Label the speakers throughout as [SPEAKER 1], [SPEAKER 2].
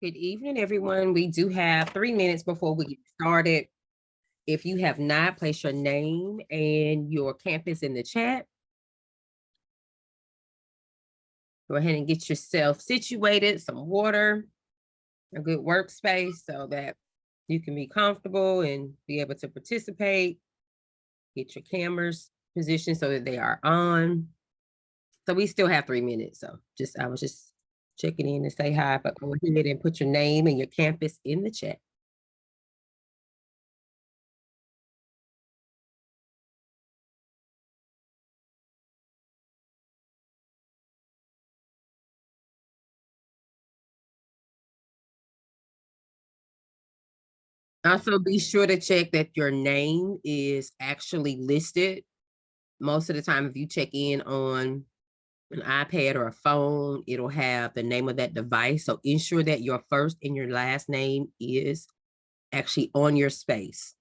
[SPEAKER 1] Good evening, everyone. We do have 3 minutes before we get started. If you have not, place your name and your campus in the chat. Go ahead and get yourself situated, some water, a good workspace so that you can be comfortable and be able to participate. Get your cameras positioned so that they are on. So we still have 3 minutes. So I was just checking in to say hi, but go ahead and put your name and your campus in the chat. Also, be sure to check that your name is actually listed. Most of the time, if you check in on an iPad or a phone, it'll have the name of that device. So ensure that your first and your last name is actually on your space.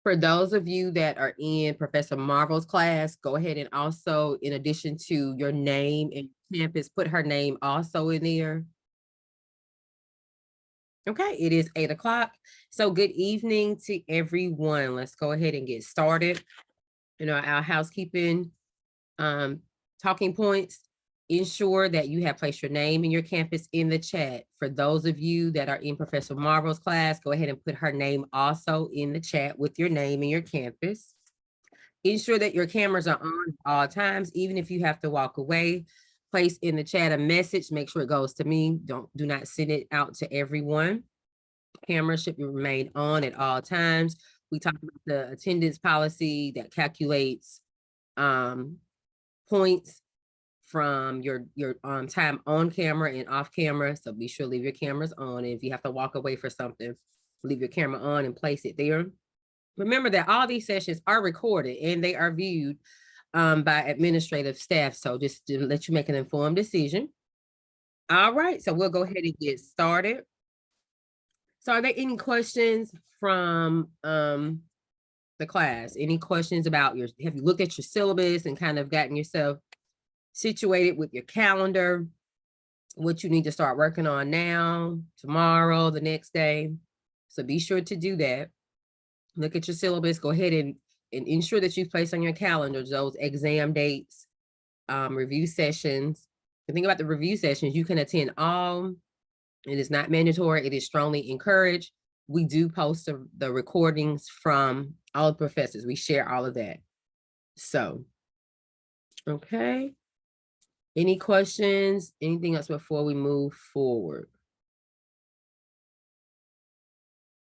[SPEAKER 1] For those of you that are in Professor Marvel's class, go ahead and also, in addition to your name and campus, put her name also in there. Okay, it is 8 o'clock. So good evening to everyone. Let's go ahead and get started. Our housekeeping talking points. Ensure that you have placed your name and your campus in the chat. For those of you that are in Professor Marvel's class, go ahead and put her name also in the chat with your name and your campus. Ensure that your cameras are on at all times, even if you have to walk away. Place in the chat a message. Make sure it goes to me. Do not send it out to everyone. Camera should remain on at all times. We talked about the attendance policy that calculates points from your time on camera and off camera. So be sure to leave your cameras on. And if you have to walk away for something, leave your camera on and place it there. Remember that all these sessions are recorded and they are viewed by administrative staff. So just to let you make an informed decision. All right, so we'll go ahead and get started. So are there any questions from the class? Any questions about have you looked at your syllabus and kind of gotten yourself situated with your calendar, what you need to start working on now, tomorrow, the next day? So be sure to do that. Look at your syllabus, go ahead and ensure that you've placed on your calendar those exam dates, review sessions. The thing about the review sessions, you can attend all. It is not mandatory. It is strongly encouraged. We do post the recordings from all the professors. We share all of that. So, okay. Any questions? Anything else before we move forward?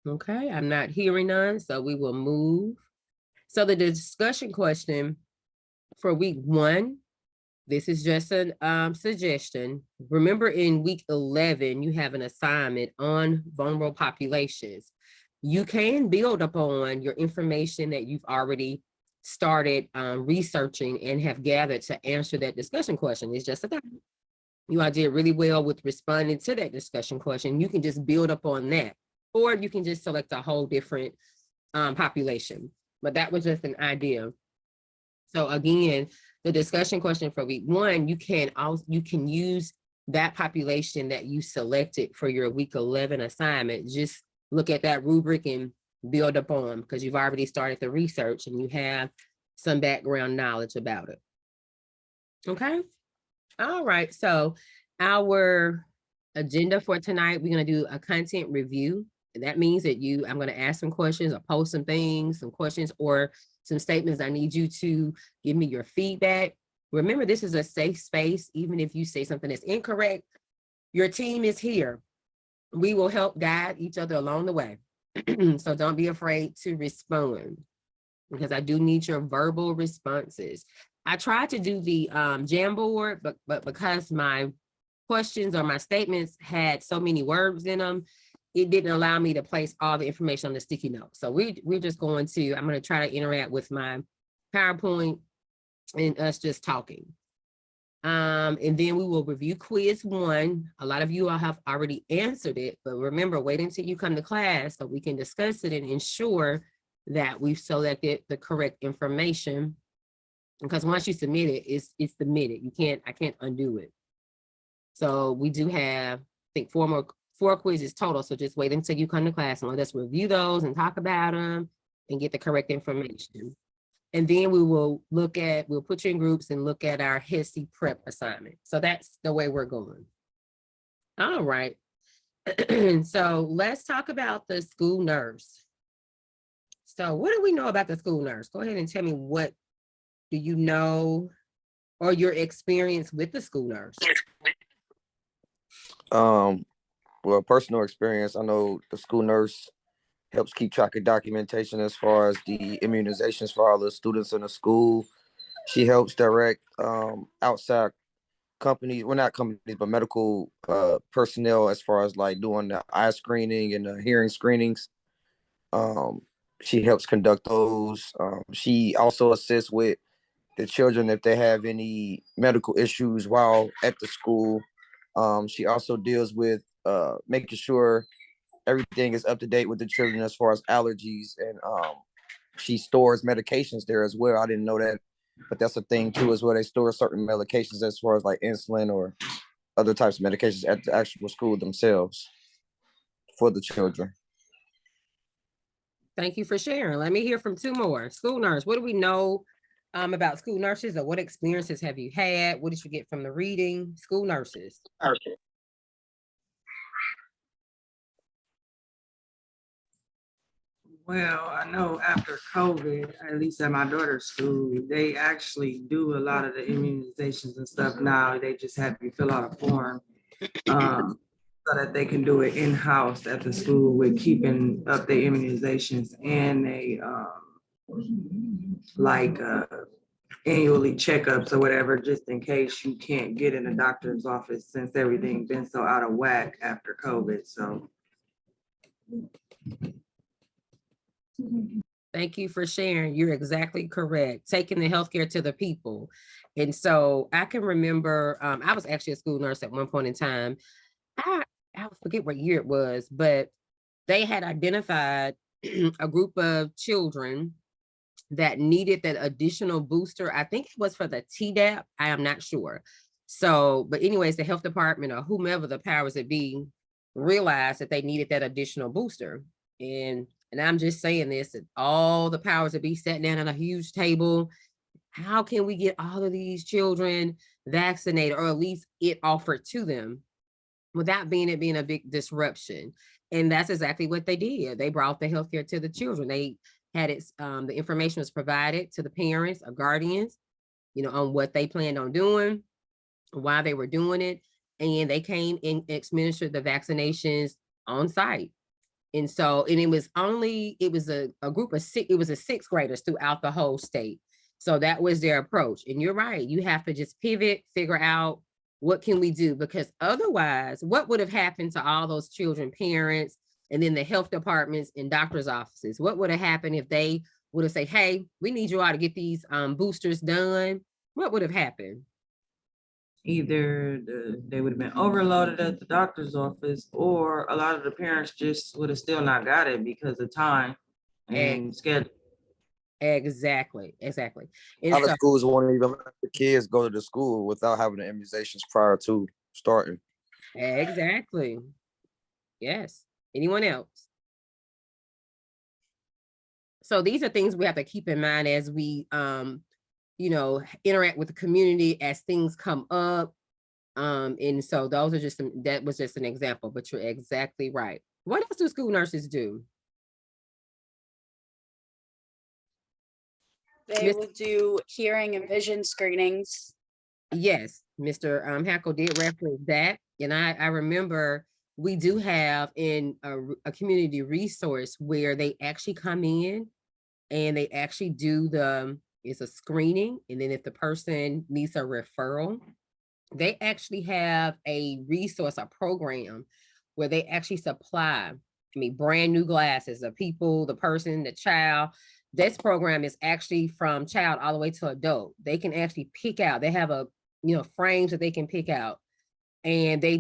[SPEAKER 1] Okay, I'm not hearing none, so we will move. So the discussion question for week 1, this is just a suggestion. Remember, in week 11, you have an assignment on vulnerable populations. You can build upon your information that you've already started researching and have gathered to answer that discussion question. It's just a thing. You all did really well with responding to that discussion question. You can just build upon that, or you can just select a whole different population. But that was just an idea. So again, the discussion question for week 1, you can use that population that you selected for your week 11 assignment. Just look at that rubric and build upon, because you've already started the research and you have some background knowledge about it. Okay. All right. So our agenda for tonight, we're going to do a content review. And that means that I'm going to ask some questions or post some things, some questions or some statements. I need you to give me your feedback. Remember, this is a safe space. Even if you say something that's incorrect, your team is here. We will help guide each other along the way. So don't be afraid to respond, because I do need your verbal responses. I tried to do the Jamboard, but because my questions or my statements had so many words in them, it didn't allow me to place all the information on the sticky note. So we're just going to, I'm going to try to interact with my PowerPoint and us just talking. And then we will review quiz 1. A lot of you all have already answered it, but remember, wait until you come to class so we can discuss it and ensure that we've selected the correct information. Because once you submit it, it's submitted. I can't undo it. So we do have, I think, 4 quizzes total. So just wait until you come to class and let us review those and talk about them and get the correct information. And then we'll put you in groups and look at our HESI prep assignment. So that's the way we're going. All right. So let's talk about the school nurse. So what do we know about the school nurse? Go ahead and tell me, what do you know or your experience with the school nurse?
[SPEAKER 2] Well, personal experience, I know the school nurse helps keep track of documentation as far as the immunizations for all the students in the school. She helps direct outside companies, well, not companies, but medical personnel as far as like doing the eye screening and the hearing screenings. She helps conduct those. She also assists with the children if they have any medical issues while at the school. She also deals with making sure everything is up to date with the children as far as allergies, and she stores medications there as well. I didn't know that, but that's a thing too, as well. They store certain medications as far as like insulin or other types of medications at the actual school themselves for the children.
[SPEAKER 1] Thank you for sharing. Let me hear from 2 more. School nurse, what do we know about school nurses, or what experiences have you had? What did you get from the reading? School nurses.
[SPEAKER 2] Okay.
[SPEAKER 3] Well, I know after COVID, at least at my daughter's school, they actually do a lot of the immunizations and stuff now. They just have you fill out a form so that they can do it in-house at the school with keeping up the immunizations, and they annually checkups or whatever, just in case you can't get in a doctor's office since everything's been so out of whack after COVID. So.
[SPEAKER 1] Thank you for sharing. You're exactly correct. Taking the healthcare to the people. And so I can remember, I was actually a school nurse at one point in time. I forget what year it was, but they had identified a group of children that needed that additional booster. I think it was for the Tdap. I am not sure. So, but anyways, the health department or whomever the powers that be realized that they needed that additional booster. And I'm just saying this, that all the powers that be sat down at a huge table. How can we get all of these children vaccinated, or at least it offered to them, without it being a big disruption? And that's exactly what they did. They brought the healthcare to the children. They had it, the information was provided to the parents or guardians, on what they planned on doing, why they were doing it. And they came and administered the vaccinations on site. And so, and it was a group of sixth graders throughout the whole state. So that was their approach. And you're right, you have to just pivot, figure out what can we do? Because otherwise, what would have happened to all those children, parents, and then the health departments and doctors' offices? What would have happened if they would have said, hey, we need you all to get these boosters done? What would have happened?
[SPEAKER 3] Either they would have been overloaded at the doctor's office, or a lot of the parents just would have still not got it because of time and schedule.
[SPEAKER 1] Exactly.
[SPEAKER 2] A
[SPEAKER 1] And
[SPEAKER 2] lot of
[SPEAKER 1] so,
[SPEAKER 2] schools won't even let the kids go to the school without having the immunizations prior to starting.
[SPEAKER 1] exactly. Yes. Anyone else? So these are things we have to keep in mind as we, interact with the community as things come up. And so those are that was just an example, but you're exactly right. What else do school nurses do?
[SPEAKER 4] They will do hearing and vision screenings.
[SPEAKER 1] Yes, Mr. Hackle did reference that. And I remember we do have in a community resource where they actually come in and they actually do it's a screening. And then if the person needs a referral, they actually have a resource, a program where they actually supply, brand new glasses of people, the person, the child. This program is actually from child all the way to adult. They can actually pick out, they have frames that they can pick out. And they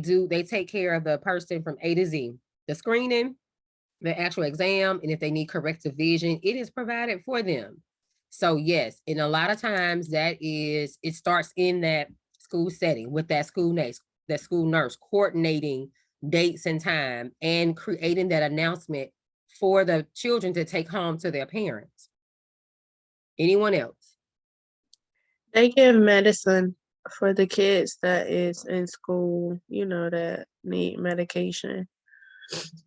[SPEAKER 1] take care of the person from A to Z. The screening, the actual exam, and if they need corrective vision, it is provided for them. So yes, and a lot of times it starts in that school setting with that school nurse coordinating dates and time and creating that announcement for the children to take home to their parents. Anyone else?
[SPEAKER 5] They give medicine for the kids that is in school, that need medication.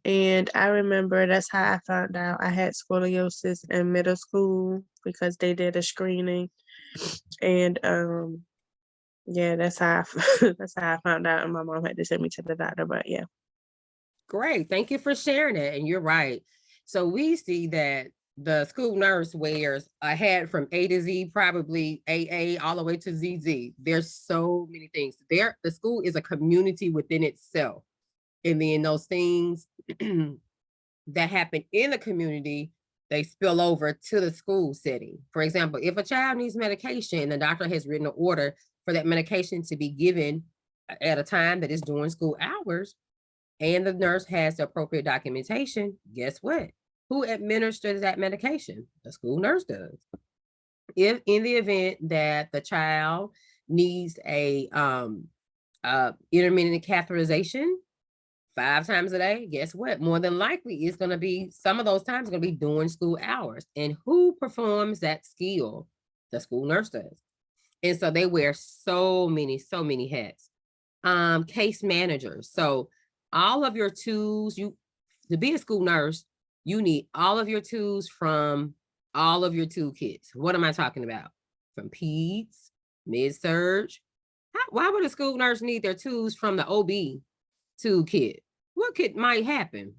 [SPEAKER 5] And I remember that's how I found out I had scoliosis in middle school, because they did a screening. And yeah, that's how that's how I found out, and my mom had to send me to the doctor. But yeah.
[SPEAKER 1] Great. Thank you for sharing that. And you're right. So we see that the school nurse wears a hat from A to Z, probably AA all the way to ZZ. There's so many things there. The school is a community within itself. And then those things that happen in the community, they spill over to the school setting. For example, if a child needs medication, the doctor has written an order for that medication to be given at a time that is during school hours, and the nurse has the appropriate documentation, guess what? Who administers that medication? The school nurse does. If in the event that the child needs a intermittent catheterization 5 times a day, guess what? More than likely, it's going to be, some of those times going to be during school hours. And who performs that skill? The school nurse does. And so they wear so many hats. Case managers. So all of your tools, to be a school nurse, you need all of your tools from all of your toolkits. What am I talking about? From peds, mid-surge. Why would a school nurse need their tools from the OB toolkit? What could might happen?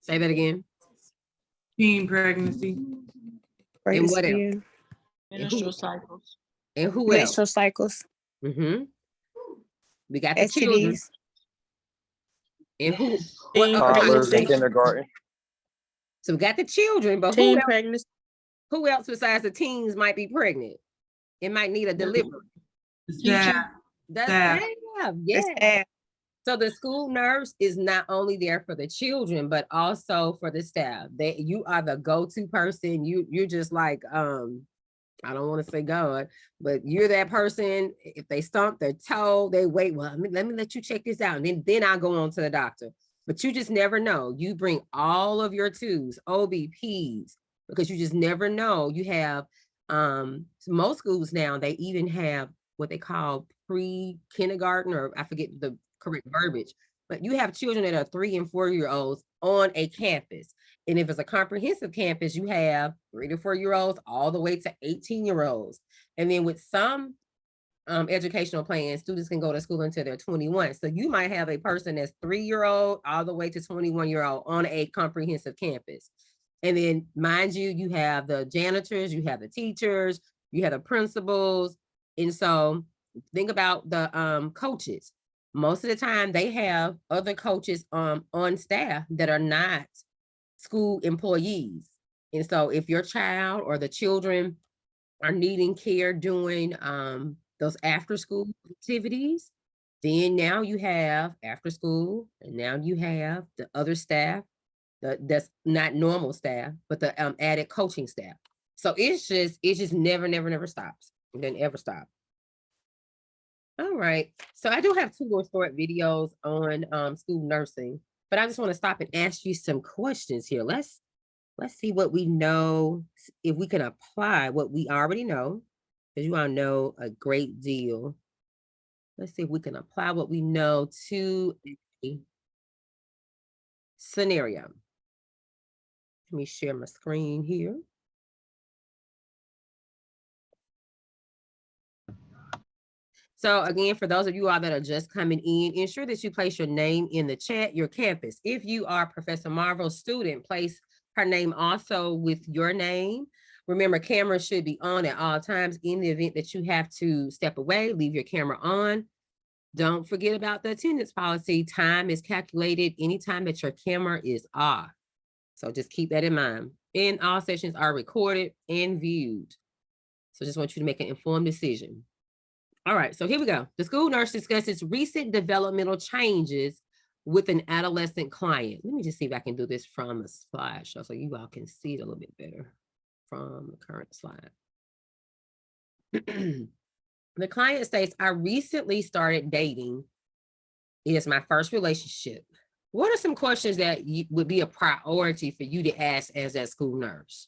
[SPEAKER 1] Say that again.
[SPEAKER 3] Teen pregnancy.
[SPEAKER 1] And what else?
[SPEAKER 4] Menstrual cycles.
[SPEAKER 1] And who else?
[SPEAKER 5] Menstrual cycles.
[SPEAKER 1] Mm-hmm. We got the children.
[SPEAKER 5] STDs.
[SPEAKER 1] And who?
[SPEAKER 2] Toddlers in kindergarten.
[SPEAKER 1] So we got the children, but
[SPEAKER 5] Teen pregnancy.
[SPEAKER 1] Who else besides the teens might be pregnant? It might need a delivery.
[SPEAKER 3] Yeah.
[SPEAKER 1] The staff. Yeah. So the school nurse is not only there for the children, but also for the staff. You are the go-to person. You're just like, I don't want to say God, but you're that person. If they stump their toe, they wait. Well, let me let you check this out. And then I'll go on to the doctor. But you just never know. You bring all of your tools, OBPs, because you just never know. You have most schools now, they even have what they call pre-kindergarten, or I forget the correct verbiage, but you have children that are 3 and 4 year olds on a campus. And if it's a comprehensive campus, you have 3 to 4 year olds all the way to 18 year olds. And then with some educational plan. Students can go to school until they're 21. So you might have a person that's 3-year-old all the way to 21-year-old on a comprehensive campus. And then mind you, you have the janitors, you have the teachers, you have the principals. And so think about the coaches. Most of the time they have other coaches on staff that are not school employees. And so if your child or the children are needing care doing those after school activities, then now you have after school, and now you have the other staff that's not normal staff, but the added coaching staff. So it's just never stops. It doesn't ever stop. All right. So I do have 2 more short videos on school nursing, but I just want to stop and ask you some questions here. Let's see what we know, if we can apply what we already know, because you all know a great deal. Let's see if we can apply what we know to a scenario. Let me share my screen here. So again, for those of you all that are just coming in, ensure that you place your name in the chat, your campus. If you are Professor Marvel's student, place her name also with your name. Remember, cameras should be on at all times. In the event that you have to step away, leave your camera on. Don't forget about the attendance policy. Time is calculated anytime that your camera is off. So just keep that in mind. And all sessions are recorded and viewed. So just want you to make an informed decision. All right, so here we go. The school nurse discusses recent developmental changes with an adolescent client. Let me just see if I can do this from a slideshow so you all can see it a little bit better from the current slide. The client states, I recently started dating. It is my first relationship. What are some questions that would be a priority for you to ask as that school nurse?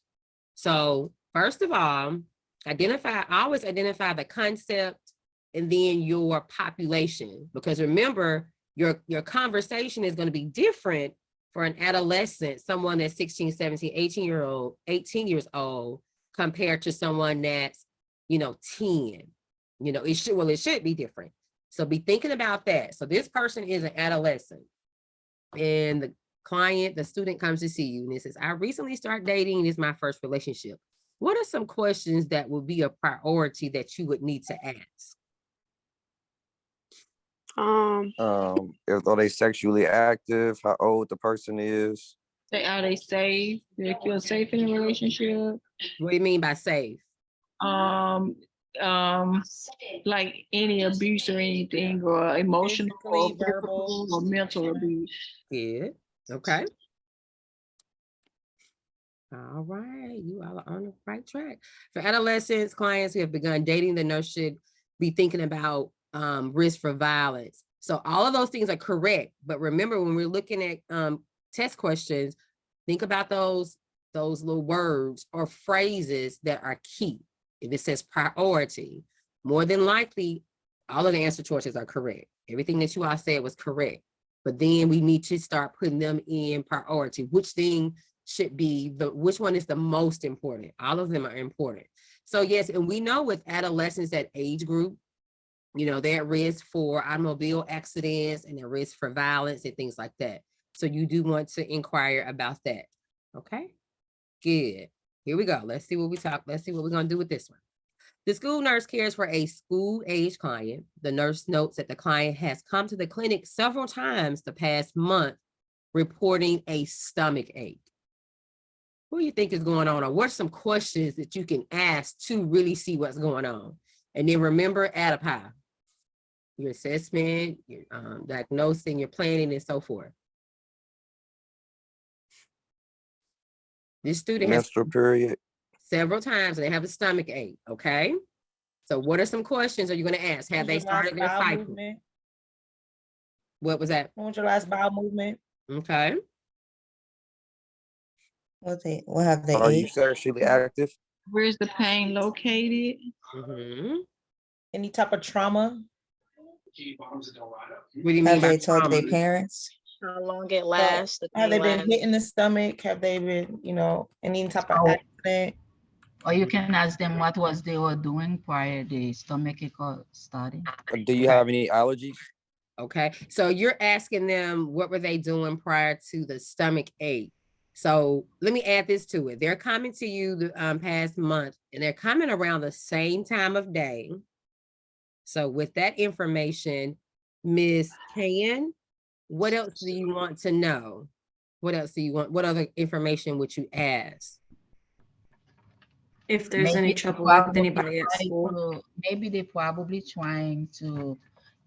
[SPEAKER 1] So first of all, always identify the concept and then your population, because remember, your conversation is going to be different for an adolescent, someone that's 16, 17, 18 years old, compared to someone that's, 10. It should be different. So be thinking about that. So this person is an adolescent, and the student comes to see you and it says, I recently started dating, and it's my first relationship. What are some questions that would be a priority that you would need to ask?
[SPEAKER 2] If are they sexually active, how old the person is.
[SPEAKER 6] Are they safe? Do they feel safe in a relationship?
[SPEAKER 1] What do you mean by safe?
[SPEAKER 6] Like any abuse or anything, or emotional or
[SPEAKER 1] Physically, verbal.
[SPEAKER 6] physical or mental abuse.
[SPEAKER 1] Good. Okay. All right, you all are on the right track. For adolescents, clients who have begun dating, the nurse should be thinking about risk for violence. So all of those things are correct, but remember, when we're looking at test questions, think about those little words or phrases that are key. If it says priority, more than likely, all of the answer choices are correct. Everything that you all said was correct, but then we need to start putting them in priority. Which thing should be which one is the most important? All of them are important. So yes, and we know with adolescents, that age group, they're at risk for automobile accidents and at risk for violence and things like that. So you do want to inquire about that. Okay, good. Here we go. Let's see what we're gonna do with this one. The school nurse cares for a school-age client. The nurse notes that the client has come to the clinic several times the past month, reporting a stomach ache. What do you think is going on? Or what are some questions that you can ask to really see what's going on? And then remember, ADAPI, your assessment, your diagnosing, your planning, and so forth. This student has
[SPEAKER 2] Menstrual period.
[SPEAKER 1] several times and they have a stomach ache. Okay. So what are some questions are you going to ask? Have they started their cycle? Movement? What was that?
[SPEAKER 7] When was your last bowel movement?
[SPEAKER 1] Okay.
[SPEAKER 7] What have they
[SPEAKER 2] Are you
[SPEAKER 7] ate?
[SPEAKER 2] sexually active?
[SPEAKER 6] Where's the pain located?
[SPEAKER 1] Mm-hmm.
[SPEAKER 7] Any type of trauma?
[SPEAKER 1] What do you mean
[SPEAKER 7] Have
[SPEAKER 1] by
[SPEAKER 7] they talked to
[SPEAKER 1] trauma?
[SPEAKER 7] their parents?
[SPEAKER 4] How long it lasts?
[SPEAKER 7] Have they been hit in the stomach? Have they been, any type of accident?
[SPEAKER 8] Or you can ask them what was they were doing prior the stomachache starting.
[SPEAKER 2] Do you have any allergies?
[SPEAKER 1] Okay, so you're asking them what were they doing prior to the stomach ache. So let me add this to it. They're coming to you the past month, and they're coming around the same time of day. So with that information, Miss Can, what else do you want to know? What else do you want? What other information would you ask?
[SPEAKER 9] If there's any
[SPEAKER 8] Maybe
[SPEAKER 9] trouble with
[SPEAKER 8] probably
[SPEAKER 9] anybody at
[SPEAKER 8] trying
[SPEAKER 9] school.
[SPEAKER 8] maybe they probably trying to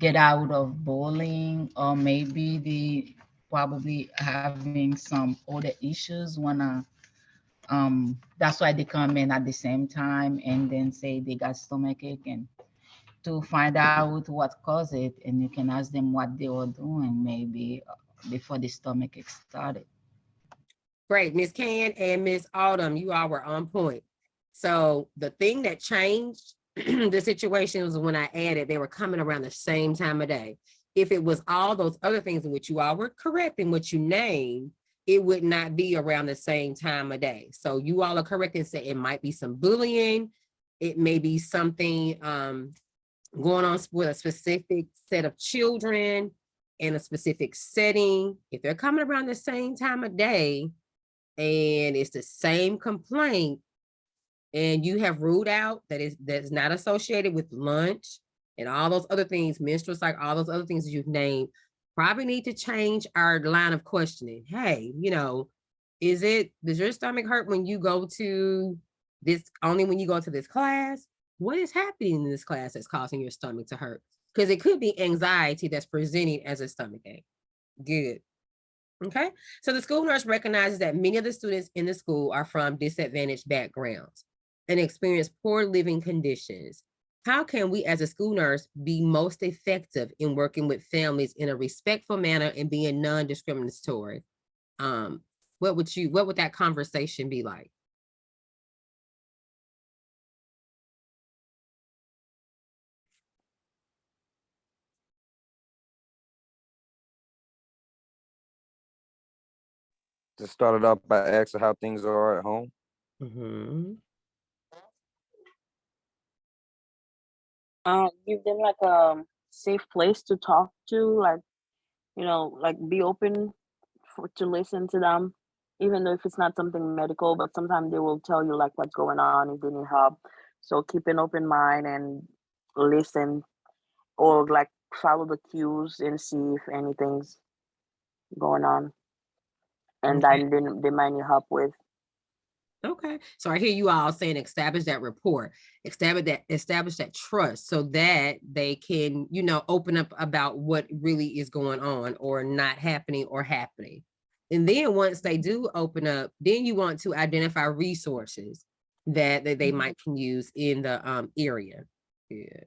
[SPEAKER 8] get out of bowling, or maybe they probably having some other issues, wanna that's why they come in at the same time and then say they got stomachache, and to find out what caused it, and you can ask them what they were doing maybe before the stomachache started.
[SPEAKER 1] Great, Miss Can and Miss Autumn, you all were on point. So the thing that changed the situation was when I added, they were coming around the same time of day. If it was all those other things in which you all were correct in what you named, it would not be around the same time of day. So you all are correct and say it might be some bullying. It may be something going on with a specific set of children in a specific setting. If they're coming around the same time of day, and it's the same complaint, and you have ruled out that's not associated with lunch and all those other things, menstrual cycle, all those other things that you've named, probably need to change our line of questioning. Hey, does your stomach hurt when you go to this, only when you go to this class? What is happening in this class that's causing your stomach to hurt? Because it could be anxiety that's presenting as a stomach ache. Good. Okay, so the school nurse recognizes that many of the students in the school are from disadvantaged backgrounds and experience poor living conditions. How can we as a school nurse be most effective in working with families in a respectful manner and being non-discriminatory? What would that conversation be like?
[SPEAKER 2] To start it off by asking how things are at home.
[SPEAKER 1] Mm-hmm.
[SPEAKER 4] Give them like a safe place to talk to, like, like be open to listen to them, even though if it's not something medical, but sometimes they will tell you like what's going on if they need help. So keep an open mind and listen, or like follow the cues and see if anything's going on, and
[SPEAKER 1] Okay.
[SPEAKER 4] then they might need help with.
[SPEAKER 1] Okay, so I hear you all saying establish that rapport, establish that trust so that they can, open up about what really is going on or not happening or happening. And then once they do open up, then you want to identify resources that they might can use in the area. Yeah.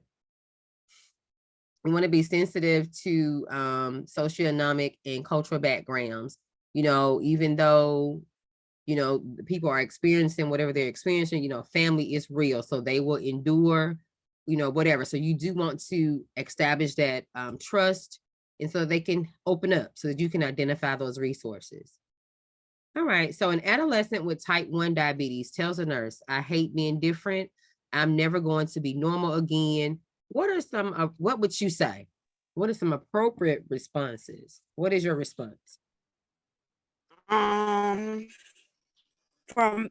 [SPEAKER 1] You want to be sensitive to socioeconomic and cultural backgrounds, even though the people are experiencing whatever they're experiencing, family is real, so they will endure, whatever. So you do want to establish that trust, and so they can open up so that you can identify those resources. All right, so an adolescent with type 1 diabetes tells a nurse, I hate being different. I'm never going to be normal again. What would you say? What are some appropriate responses? What is your response?
[SPEAKER 10] From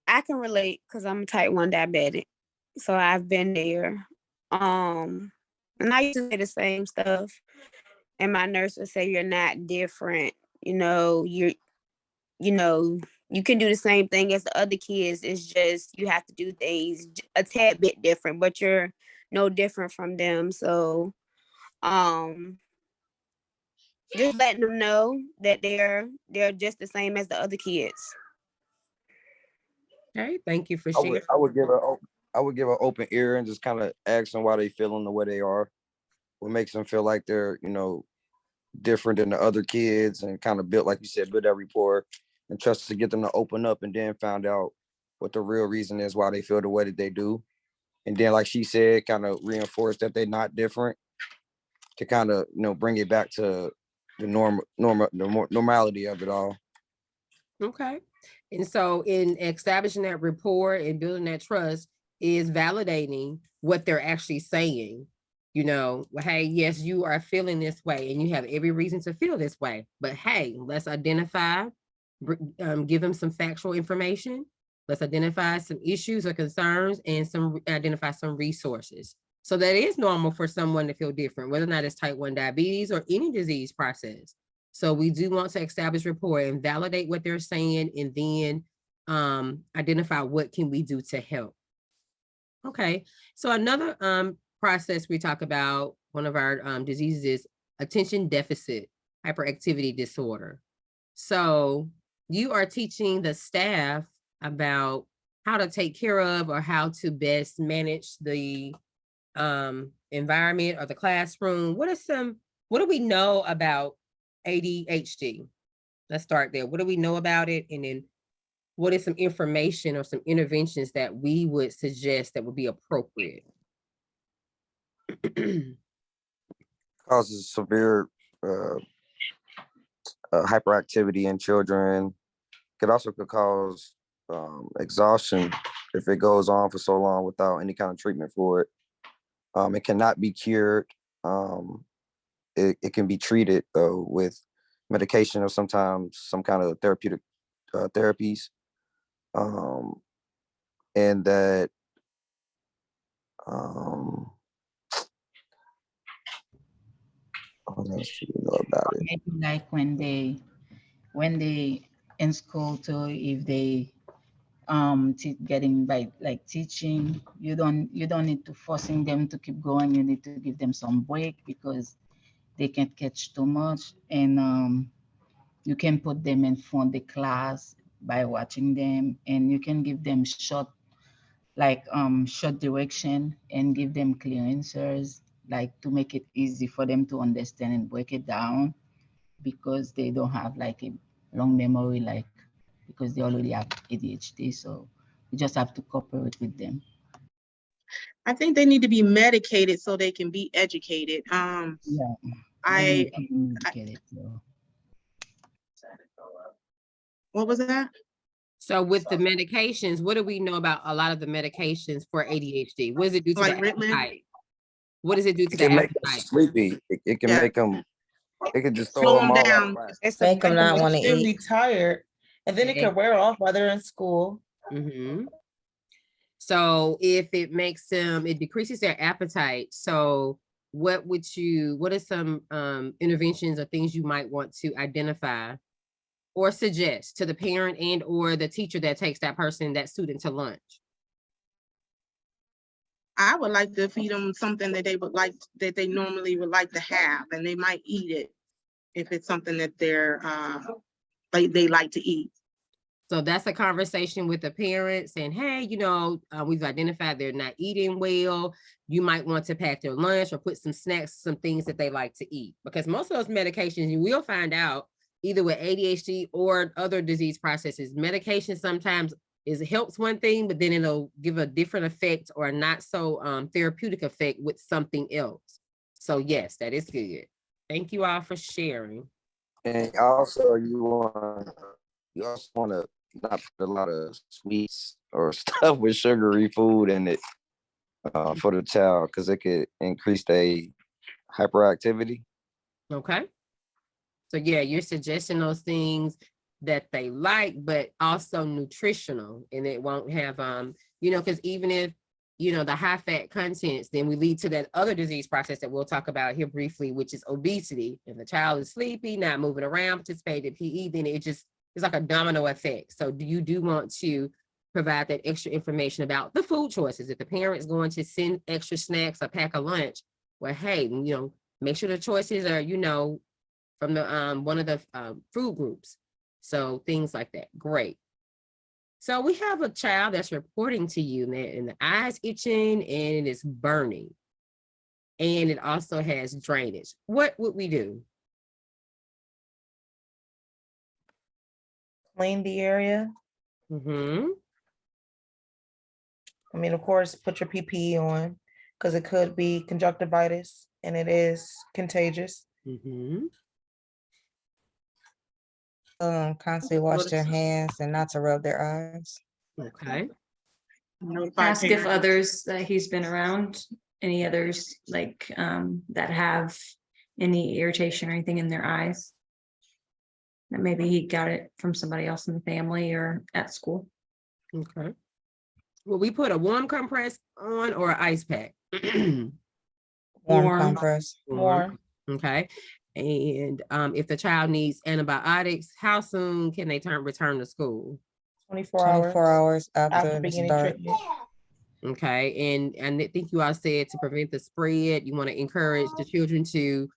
[SPEAKER 10] I can relate because I'm a type 1 diabetic. So I've been there. And I used to say the same stuff. And my nurse would say, you're not different. You can do the same thing as the other kids. It's just you have to do things a tad bit different, but you're no different from them. So just letting them know that they're just the same as the other kids.
[SPEAKER 1] Okay, thank you for
[SPEAKER 2] I
[SPEAKER 1] sharing.
[SPEAKER 2] would give an open ear and just kind of ask them why they feeling the way they are. What makes them feel like they're, different than the other kids, and kind of build, like you said, build that rapport and trust to get them to open up, and then find out what the real reason is why they feel the way that they do. And then, like she said, kind of reinforce that they're not different, to kind of, bring it back to the normality of it all.
[SPEAKER 1] Okay. And so in establishing that rapport and building that trust is validating what they're actually saying. You know, well, hey, yes, you are feeling this way and you have every reason to feel this way. But hey, let's identify, give them some factual information. Let's identify some issues or concerns and identify some resources. So that is normal for someone to feel different, whether or not it's type 1 diabetes or any disease process. So we do want to establish rapport and validate what they're saying, and then identify what can we do to help. Okay, so another process we talk about, one of our diseases is attention deficit hyperactivity disorder. So you are teaching the staff about how to take care of or how to best manage the environment or the classroom. What do we know about ADHD? Let's start there. What do we know about it? And then what is some information or some interventions that we would suggest that would be appropriate?
[SPEAKER 2] Causes severe hyperactivity in children. Could cause exhaustion if it goes on for so long without any kind of treatment for it. It cannot be cured. It can be treated though with medication or sometimes some kind of therapeutic therapies. And that what else do you know about it?
[SPEAKER 8] Maybe like when they in school too, if they getting by like teaching, you don't need to forcing them to keep going. You need to give them some break because they can't catch too much, and you can put them in front of the class by watching them, and you can give them short direction and give them clear answers, like to make it easy for them to understand and break it down, because they don't have like a long memory, like because they already have ADHD. So you just have to cooperate with them.
[SPEAKER 5] I think they need to be medicated so they can be educated.
[SPEAKER 8] Yeah,
[SPEAKER 5] I
[SPEAKER 8] get it. So.
[SPEAKER 5] What was that?
[SPEAKER 1] So with the medications, what do we know about a lot of the medications for ADHD? What does it do to
[SPEAKER 5] Like
[SPEAKER 1] the
[SPEAKER 5] Ritalin?
[SPEAKER 1] appetite? What does it do to
[SPEAKER 2] It
[SPEAKER 1] the
[SPEAKER 2] can make them
[SPEAKER 1] appetite?
[SPEAKER 2] sleepy. It can
[SPEAKER 5] Yeah.
[SPEAKER 2] make them. It can just
[SPEAKER 5] Slow
[SPEAKER 2] throw them
[SPEAKER 5] them
[SPEAKER 2] all
[SPEAKER 5] down.
[SPEAKER 2] out. Right.
[SPEAKER 7] It's make them not want to
[SPEAKER 3] Still be
[SPEAKER 7] eat.
[SPEAKER 3] tired, and then it
[SPEAKER 1] Okay.
[SPEAKER 3] can wear off while they're in school.
[SPEAKER 1] Mm-hmm. So if it makes them, it decreases their appetite. So what are some interventions or things you might want to identify or suggest to the parent and or the teacher that takes that student to lunch?
[SPEAKER 5] I would like to feed them something that they normally would like to have, and they might eat it if it's something that they like to eat.
[SPEAKER 1] So that's a conversation with the parents saying, hey, we've identified they're not eating well. You might want to pack their lunch or put some snacks, some things that they like to eat. Because most of those medications, you will find out either with ADHD or other disease processes, medication sometimes helps one thing, but then it'll give a different effect or not so therapeutic effect with something else. So yes, that is good. Thank you all for sharing.
[SPEAKER 2] And also you also want to not put a lot of sweets or stuff with sugary food in it for the child, because it could increase their hyperactivity.
[SPEAKER 1] Okay. So yeah, you're suggesting those things that they like, but also nutritional, and it won't have, because even if, the high fat contents, then we lead to that other disease process that we'll talk about here briefly, which is obesity. If the child is sleepy, not moving around, participating in PE, then it's like a domino effect. So you do want to provide that extra information about the food choices. If the parent's going to send extra snacks or pack a lunch, well, hey, make sure the choices are, from the one of the food groups. So things like that. Great. So we have a child that's reporting to you, and the eye's itching and it is burning. And it also has drainage. What would we do?
[SPEAKER 7] Clean the area.
[SPEAKER 1] Mm-hmm.
[SPEAKER 7] I mean, of course, put your PPE on because it could be conjunctivitis and it is contagious.
[SPEAKER 1] Mm-hmm.
[SPEAKER 7] Constantly wash their hands and not to rub their eyes.
[SPEAKER 1] Okay.
[SPEAKER 9] Ask if others that he's been around, any others like that have any irritation or anything in their eyes. That maybe he got it from somebody else in the family or at school.
[SPEAKER 1] Okay. Will we put a warm compress on or an ice pack?
[SPEAKER 7] Warm compress.
[SPEAKER 3] Warm.
[SPEAKER 1] Okay. And if the child needs antibiotics, how soon can they return to school?
[SPEAKER 7] 24 hours after the
[SPEAKER 3] beginning
[SPEAKER 7] start.
[SPEAKER 3] treatment.
[SPEAKER 1] Okay. And I think you all said to prevent the spread, you want to encourage the children to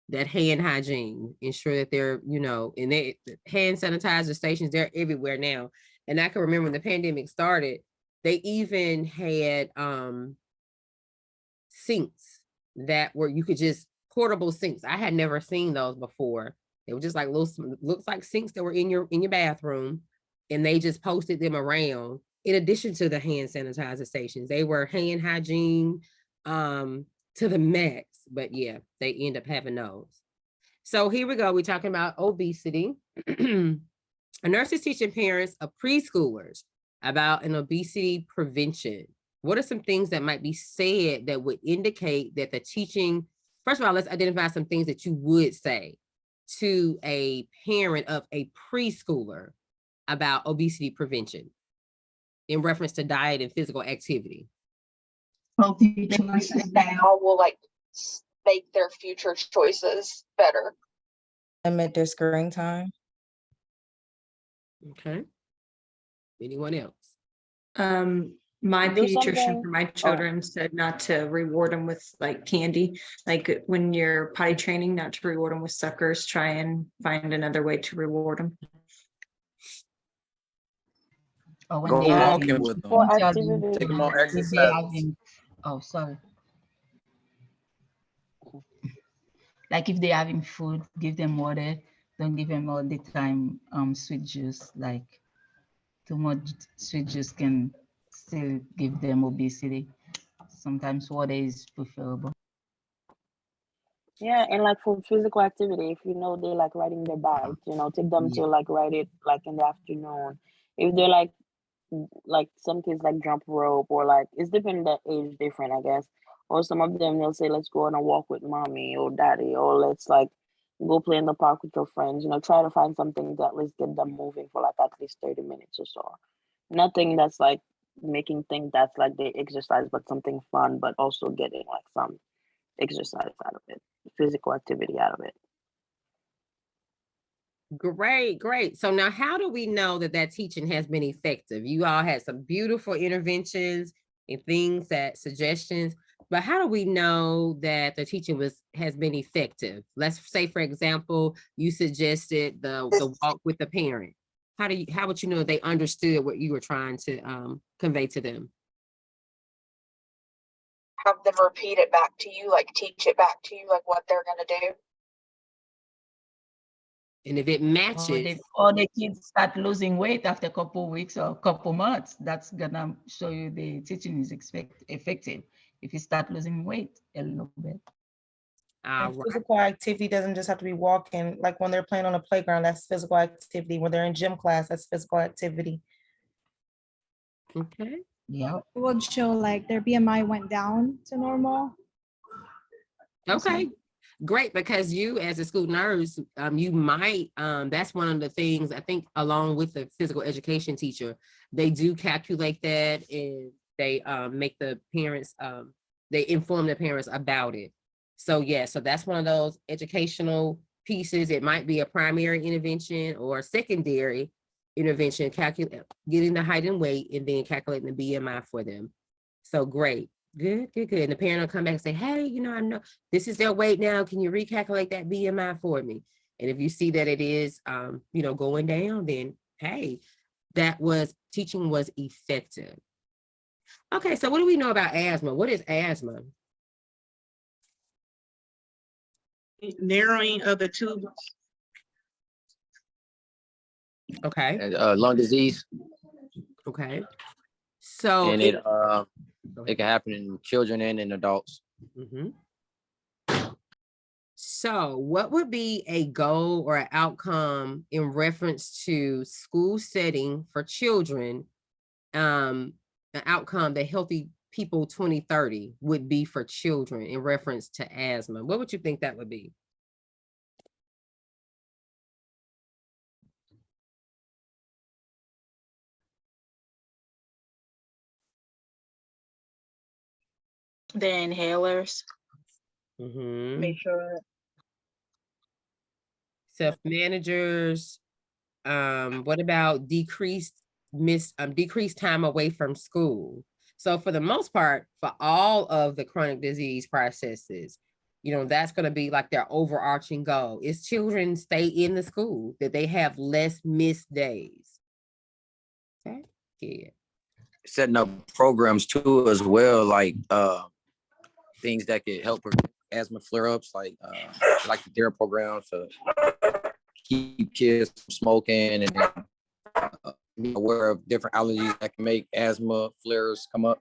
[SPEAKER 1] that hand hygiene, ensure that they're, you know, and they hand sanitizer stations, they're everywhere now. And I can remember when the pandemic started, they even had sinks that were, you could just portable sinks. I had never seen those before. They were just like little, looks like sinks that were in your bathroom, and they just posted them around. In addition to the hand sanitizer stations, they were hand hygiene to the max. But yeah, they end up having those. So here we go. We're talking about obesity. A nurse is teaching parents of preschoolers about an obesity prevention. What are some things that might be said that would indicate that the teaching, first of all, let's identify some things that you would say to a parent of a preschooler about obesity prevention in reference to diet and physical activity.
[SPEAKER 11] Well, choices now will like make their future choices better.
[SPEAKER 7] Limit their screen time.
[SPEAKER 1] Okay. Anyone else?
[SPEAKER 9] My
[SPEAKER 4] Do
[SPEAKER 9] pediatrician
[SPEAKER 4] something-
[SPEAKER 9] for my children said not to reward them with like candy. Like when you're potty training, not to reward them with suckers, try and find another way to reward them.
[SPEAKER 8] Or when
[SPEAKER 2] Go
[SPEAKER 8] they are
[SPEAKER 2] walking
[SPEAKER 8] having
[SPEAKER 2] with them.
[SPEAKER 4] For
[SPEAKER 8] tell them,
[SPEAKER 4] activity.
[SPEAKER 2] Take them on
[SPEAKER 8] if they
[SPEAKER 2] exercises.
[SPEAKER 8] having, oh, sorry. Like if they're having food, give them water. Don't give them all the time sweet juice. Like too much sweet juice can still give them obesity. Sometimes water is preferable.
[SPEAKER 4] Yeah, and like for physical activity, if you know they like riding their bike, you know, take them to like ride it like in the afternoon. If they're like some kids like jump rope or like it's different, that age different, I guess. Or some of them they'll say, let's go on a walk with mommy or daddy, or let's like go play in the park with your friends. You know, try to find something to at least get them moving for like at least 30 minutes or so. Nothing that's like making think that's like they exercise, but something fun, but also getting like some exercise out of it, physical activity out of it.
[SPEAKER 1] Great, great. So now how do we know that that teaching has been effective? You all had some beautiful interventions and things that suggestions, but how do we know that the teaching has been effective? Let's say, for example, you suggested the walk with the parent. How would you know they understood what you were trying to convey to them?
[SPEAKER 11] Have them repeat it back to you, like teach it back to you, like what they're gonna do.
[SPEAKER 1] And if it matches,
[SPEAKER 8] Or the kids start losing weight after a couple weeks or a couple months, that's gonna show you the teaching is effective. If you start losing weight a little bit.
[SPEAKER 7] And physical activity doesn't just have to be walking. Like when they're playing on a playground, that's physical activity. When they're in gym class, that's physical activity.
[SPEAKER 1] Okay.
[SPEAKER 8] Yeah.
[SPEAKER 12] It would show like their BMI went down to normal.
[SPEAKER 1] Okay, great, because you as a school nurse, you might, that's one of the things I think along with the physical education teacher, they do calculate that and they make the parents, they inform the parents about it. So yeah, so that's one of those educational pieces. It might be a primary intervention or a secondary intervention, getting the height and weight and then calculating the BMI for them. So great. Good. And the parent will come back and say, hey, you know, I know this is their weight now. Can you recalculate that BMI for me? And if you see that it is, you know, going down, then hey, teaching was effective. Okay, so what do we know about asthma? What is asthma?
[SPEAKER 13] Narrowing of the tubes.
[SPEAKER 1] Okay.
[SPEAKER 14] And lung disease.
[SPEAKER 1] Okay. So
[SPEAKER 14] and it can happen in children and in adults.
[SPEAKER 1] Mm-hmm. So what would be a goal or an outcome in reference to school setting for children? An outcome that Healthy People 2030 would be for children in reference to asthma. What would you think that would be?
[SPEAKER 6] The inhalers.
[SPEAKER 1] Mm-hmm.
[SPEAKER 6] Make sure.
[SPEAKER 1] Self-managers. What about decreased time away from school? So for the most part, for all of the chronic disease processes, that's going to be like their overarching goal is children stay in the school, that they have less missed days. Okay, yeah.
[SPEAKER 2] Setting up programs too as well, like things that could help with asthma flare-ups, like the DARE program to keep kids from smoking and be aware of different allergies that can make asthma flares come up.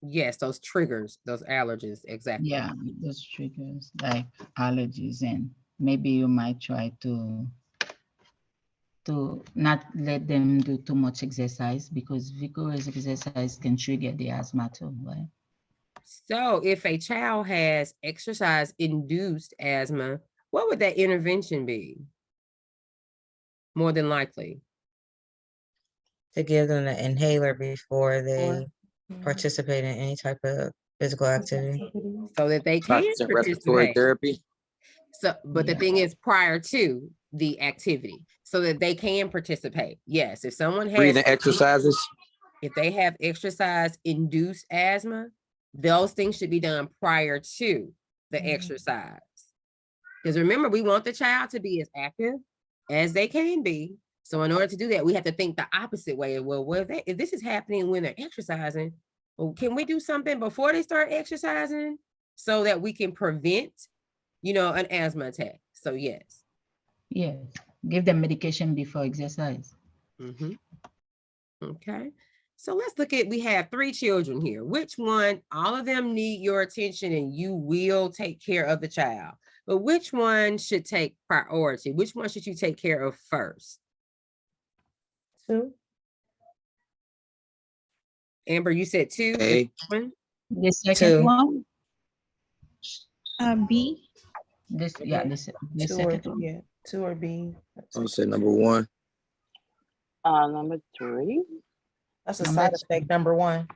[SPEAKER 1] Yes, those triggers, those allergies, exactly.
[SPEAKER 8] Yeah, those triggers like allergies, and maybe you might try to not let them do too much exercise, because vigorous exercise can trigger the asthma too, right?
[SPEAKER 1] So if a child has exercise-induced asthma, what would that intervention be? More than likely.
[SPEAKER 13] To give them an inhaler before they participate in any type of physical activity.
[SPEAKER 1] So that they can
[SPEAKER 2] Respiratory
[SPEAKER 1] participate.
[SPEAKER 2] therapy.
[SPEAKER 1] So, but the thing is prior to the activity, so that they can participate. Yes, if someone has
[SPEAKER 2] breathing exercises.
[SPEAKER 1] If they have exercise-induced asthma, those things should be done prior to the exercise. Because remember, we want the child to be as active as they can be. So in order to do that, we have to think the opposite way. Well, if this is happening when they're exercising, well, can we do something before they start exercising so that we can prevent, an asthma attack? So yes.
[SPEAKER 8] Yes, give them medication before exercise.
[SPEAKER 1] Mm-hmm. Okay. So let's look at, we have 3 children here. Which one, all of them need your attention and you will take care of the child. But which one should take priority? Which one should you take care of first?
[SPEAKER 13] 2.
[SPEAKER 1] Amber, you said 2.
[SPEAKER 2] A.
[SPEAKER 8] The second one?
[SPEAKER 12] B.
[SPEAKER 8] The
[SPEAKER 7] 2
[SPEAKER 8] second
[SPEAKER 7] or,
[SPEAKER 8] one?
[SPEAKER 7] yeah, 2 or B.
[SPEAKER 2] I'll say number 1.
[SPEAKER 4] Number 3.
[SPEAKER 7] That's a side effect, number 1.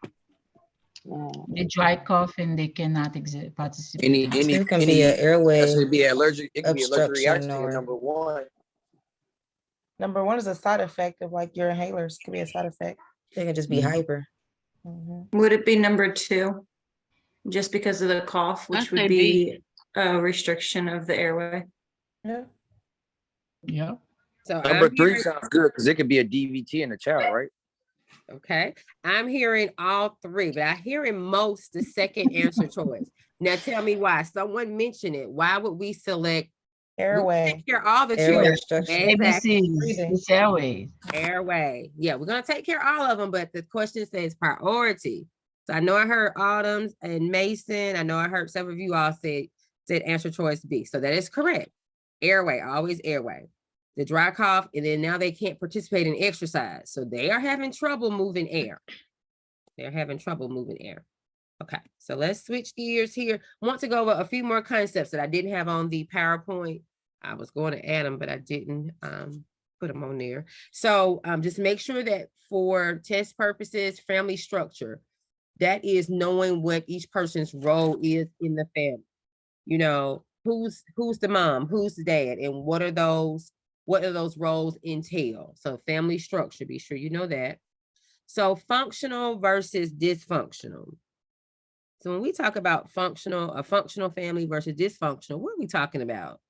[SPEAKER 8] The dry cough and they cannot participate.
[SPEAKER 13] It can be an airway.
[SPEAKER 2] It be allergic. It can be allergic
[SPEAKER 13] obstruction
[SPEAKER 2] reaction.
[SPEAKER 13] or
[SPEAKER 2] Number 1.
[SPEAKER 7] Number 1 is a side effect of like your inhalers. Could be a side effect.
[SPEAKER 13] they can just be hyper.
[SPEAKER 9] Would it be number 2? Just because of the cough, which
[SPEAKER 6] I'd
[SPEAKER 9] would
[SPEAKER 6] say
[SPEAKER 9] be a restriction of the airway.
[SPEAKER 7] Yeah.
[SPEAKER 8] Yeah.
[SPEAKER 1] So
[SPEAKER 2] Number 3 sounds good because it could be a DVT in the child, right?
[SPEAKER 1] Okay. I'm hearing all 3, but I hear in most the second answer choice. Now tell me why. Someone mentioned it. Why would we select
[SPEAKER 7] airway?
[SPEAKER 1] Take care of all the
[SPEAKER 13] Airway
[SPEAKER 1] children.
[SPEAKER 13] obstruction.
[SPEAKER 1] Exactly.
[SPEAKER 8] It's airways.
[SPEAKER 1] Airway. Yeah, we're gonna take care of all of them, but the question says priority. So I know I heard Autumn's and Mason. I know I heard several of you all said answer choice B. So that is correct. Airway, always airway. The dry cough, and then now they can't participate in exercise. So they are having trouble moving air. They're having trouble moving air. Okay, so let's switch gears here. I want to go over a few more concepts that I didn't have on the PowerPoint. I was going to add them, but I didn't put them on there. So just make sure that for test purposes, family structure, that is knowing what each person's role is in the family. Who's the mom, who's the dad, and what are those roles entail? So family structure, be sure you know that. So functional versus dysfunctional. So when we talk about a functional family versus dysfunctional, what are we talking about?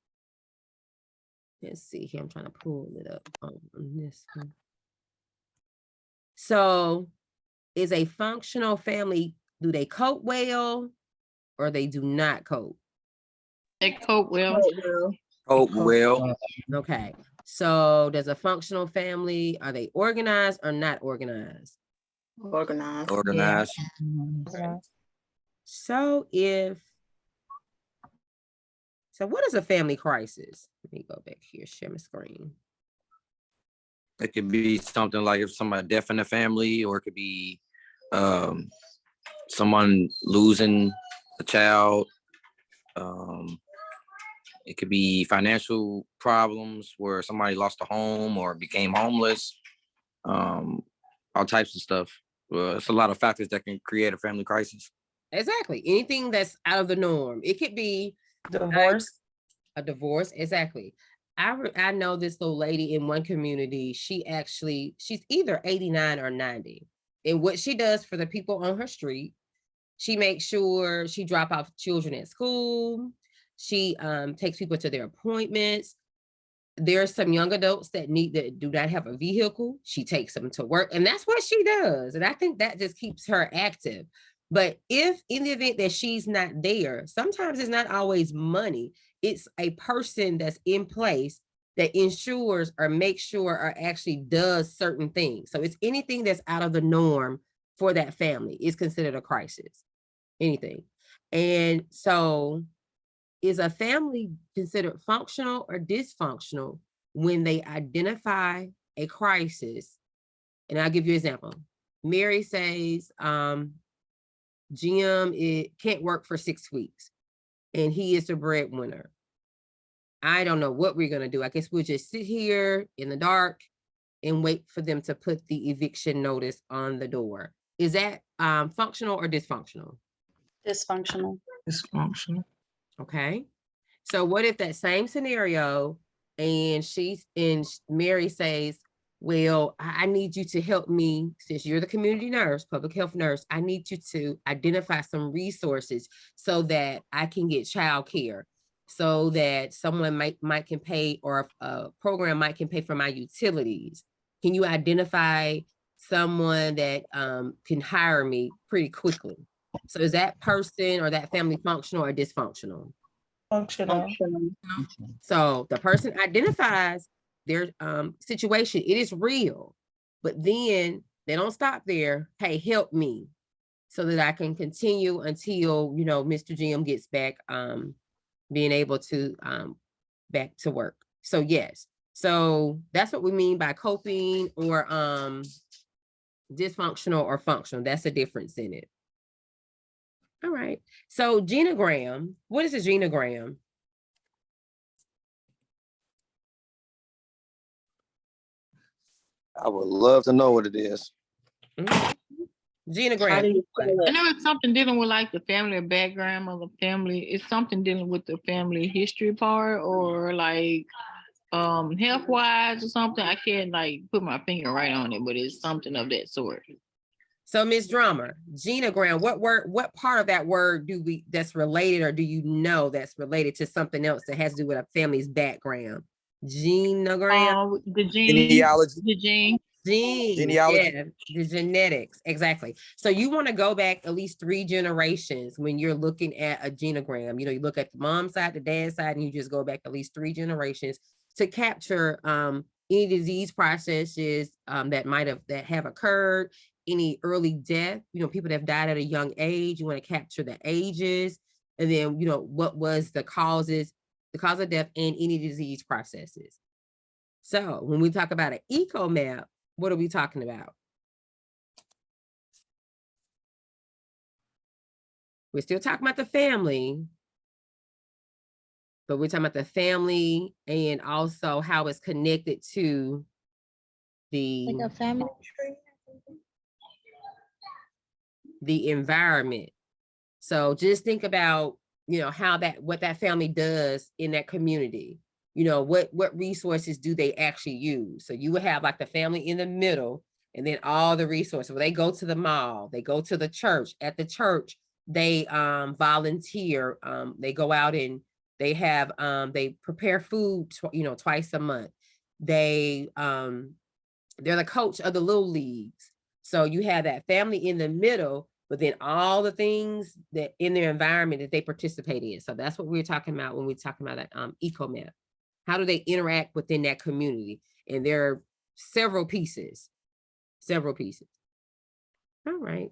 [SPEAKER 1] Let's see here. I'm trying to pull it up on this one. So is a functional family, do they cope well or they do not cope?
[SPEAKER 6] They cope well.
[SPEAKER 2] Cope well.
[SPEAKER 1] Okay. So does a functional family, are they organized or not organized?
[SPEAKER 6] Organized.
[SPEAKER 2] Organized.
[SPEAKER 7] Yeah.
[SPEAKER 1] So if So what is a family crisis? Let me go back here, share my screen.
[SPEAKER 2] It could be something like if somebody death in the family, or it could be someone losing a child. It could be financial problems where somebody lost a home or became homeless. All types of stuff. It's a lot of factors that can create a family crisis.
[SPEAKER 1] Exactly. Anything that's out of the norm. It could be
[SPEAKER 7] Divorce.
[SPEAKER 1] A divorce. Exactly. I know this little lady in one community. She's either 89 or 90. And what she does for the people on her street, she makes sure she drop off children at school. She takes people to their appointments. There are some young adults that do not have a vehicle. She takes them to work, and that's what she does. And I think that just keeps her active. But if in the event that she's not there, sometimes it's not always money. It's a person that's in place that ensures or makes sure or actually does certain things. So it's anything that's out of the norm for that family is considered a crisis. Anything. And so is a family considered functional or dysfunctional when they identify a crisis? And I'll give you an example. Mary says, Jim can't work for 6 weeks and he is the breadwinner. I don't know what we're going to do. I guess we'll just sit here in the dark and wait for them to put the eviction notice on the door. Is that functional or dysfunctional?
[SPEAKER 4] Dysfunctional.
[SPEAKER 13] Dysfunctional.
[SPEAKER 1] Okay. So what if that same scenario and Mary says, well, I need you to help me, since you're the community nurse, public health nurse, I need you to identify some resources so that I can get childcare, so that someone might can pay, or a program might can pay for my utilities. Can you identify someone that can hire me pretty quickly? So is that person or that family functional or dysfunctional?
[SPEAKER 7] Functional.
[SPEAKER 1] So the person identifies their situation. It is real, but then they don't stop there. Hey, help me so that I can continue until, Mr. Jim gets back, being able to back to work. So yes. So that's what we mean by coping or dysfunctional or functional. That's a difference in it. All right. So genogram, what is a genogram?
[SPEAKER 2] I would love to know what it is.
[SPEAKER 1] Genogram.
[SPEAKER 6] I know it's something dealing with like the family background of the family. It's something dealing with the family history part, or like health wise or something. I can't like put my finger right on it, but it's something of that sort.
[SPEAKER 1] So Ms. Drummer, genogram, what part of that word that's related, or do you know that's related to something else that has to do with a family's background? Genogram?
[SPEAKER 6] The
[SPEAKER 2] Genealogy.
[SPEAKER 6] The gene.
[SPEAKER 2] Genealogy.
[SPEAKER 1] Yeah, the genetics, exactly. So you want to go back at least 3 generations when you're looking at a genogram. You look at the mom's side, the dad's side, and you just go back at least 3 generations to capture any disease processes that have occurred, any early death, people that have died at a young age. You want to capture the ages, and then what was the cause of death and any disease processes. So when we talk about an eco map, what are we talking about? We're still talking about the family, but we're talking about the family and also how it's connected to the
[SPEAKER 12] Like a family tree.
[SPEAKER 1] the environment. So just think about, what that family does in that community. What resources do they actually use? So you would have like the family in the middle, and then all the resources. Well, they go to the mall, they go to the church. At the church, they volunteer. They go out and they have they prepare food twice a month. They're the coach of the little leagues. So you have that family in the middle, but then all the things that in their environment that they participate in. So that's what we're talking about when we're talking about that eco map. How do they interact within that community? And there are several pieces. All right.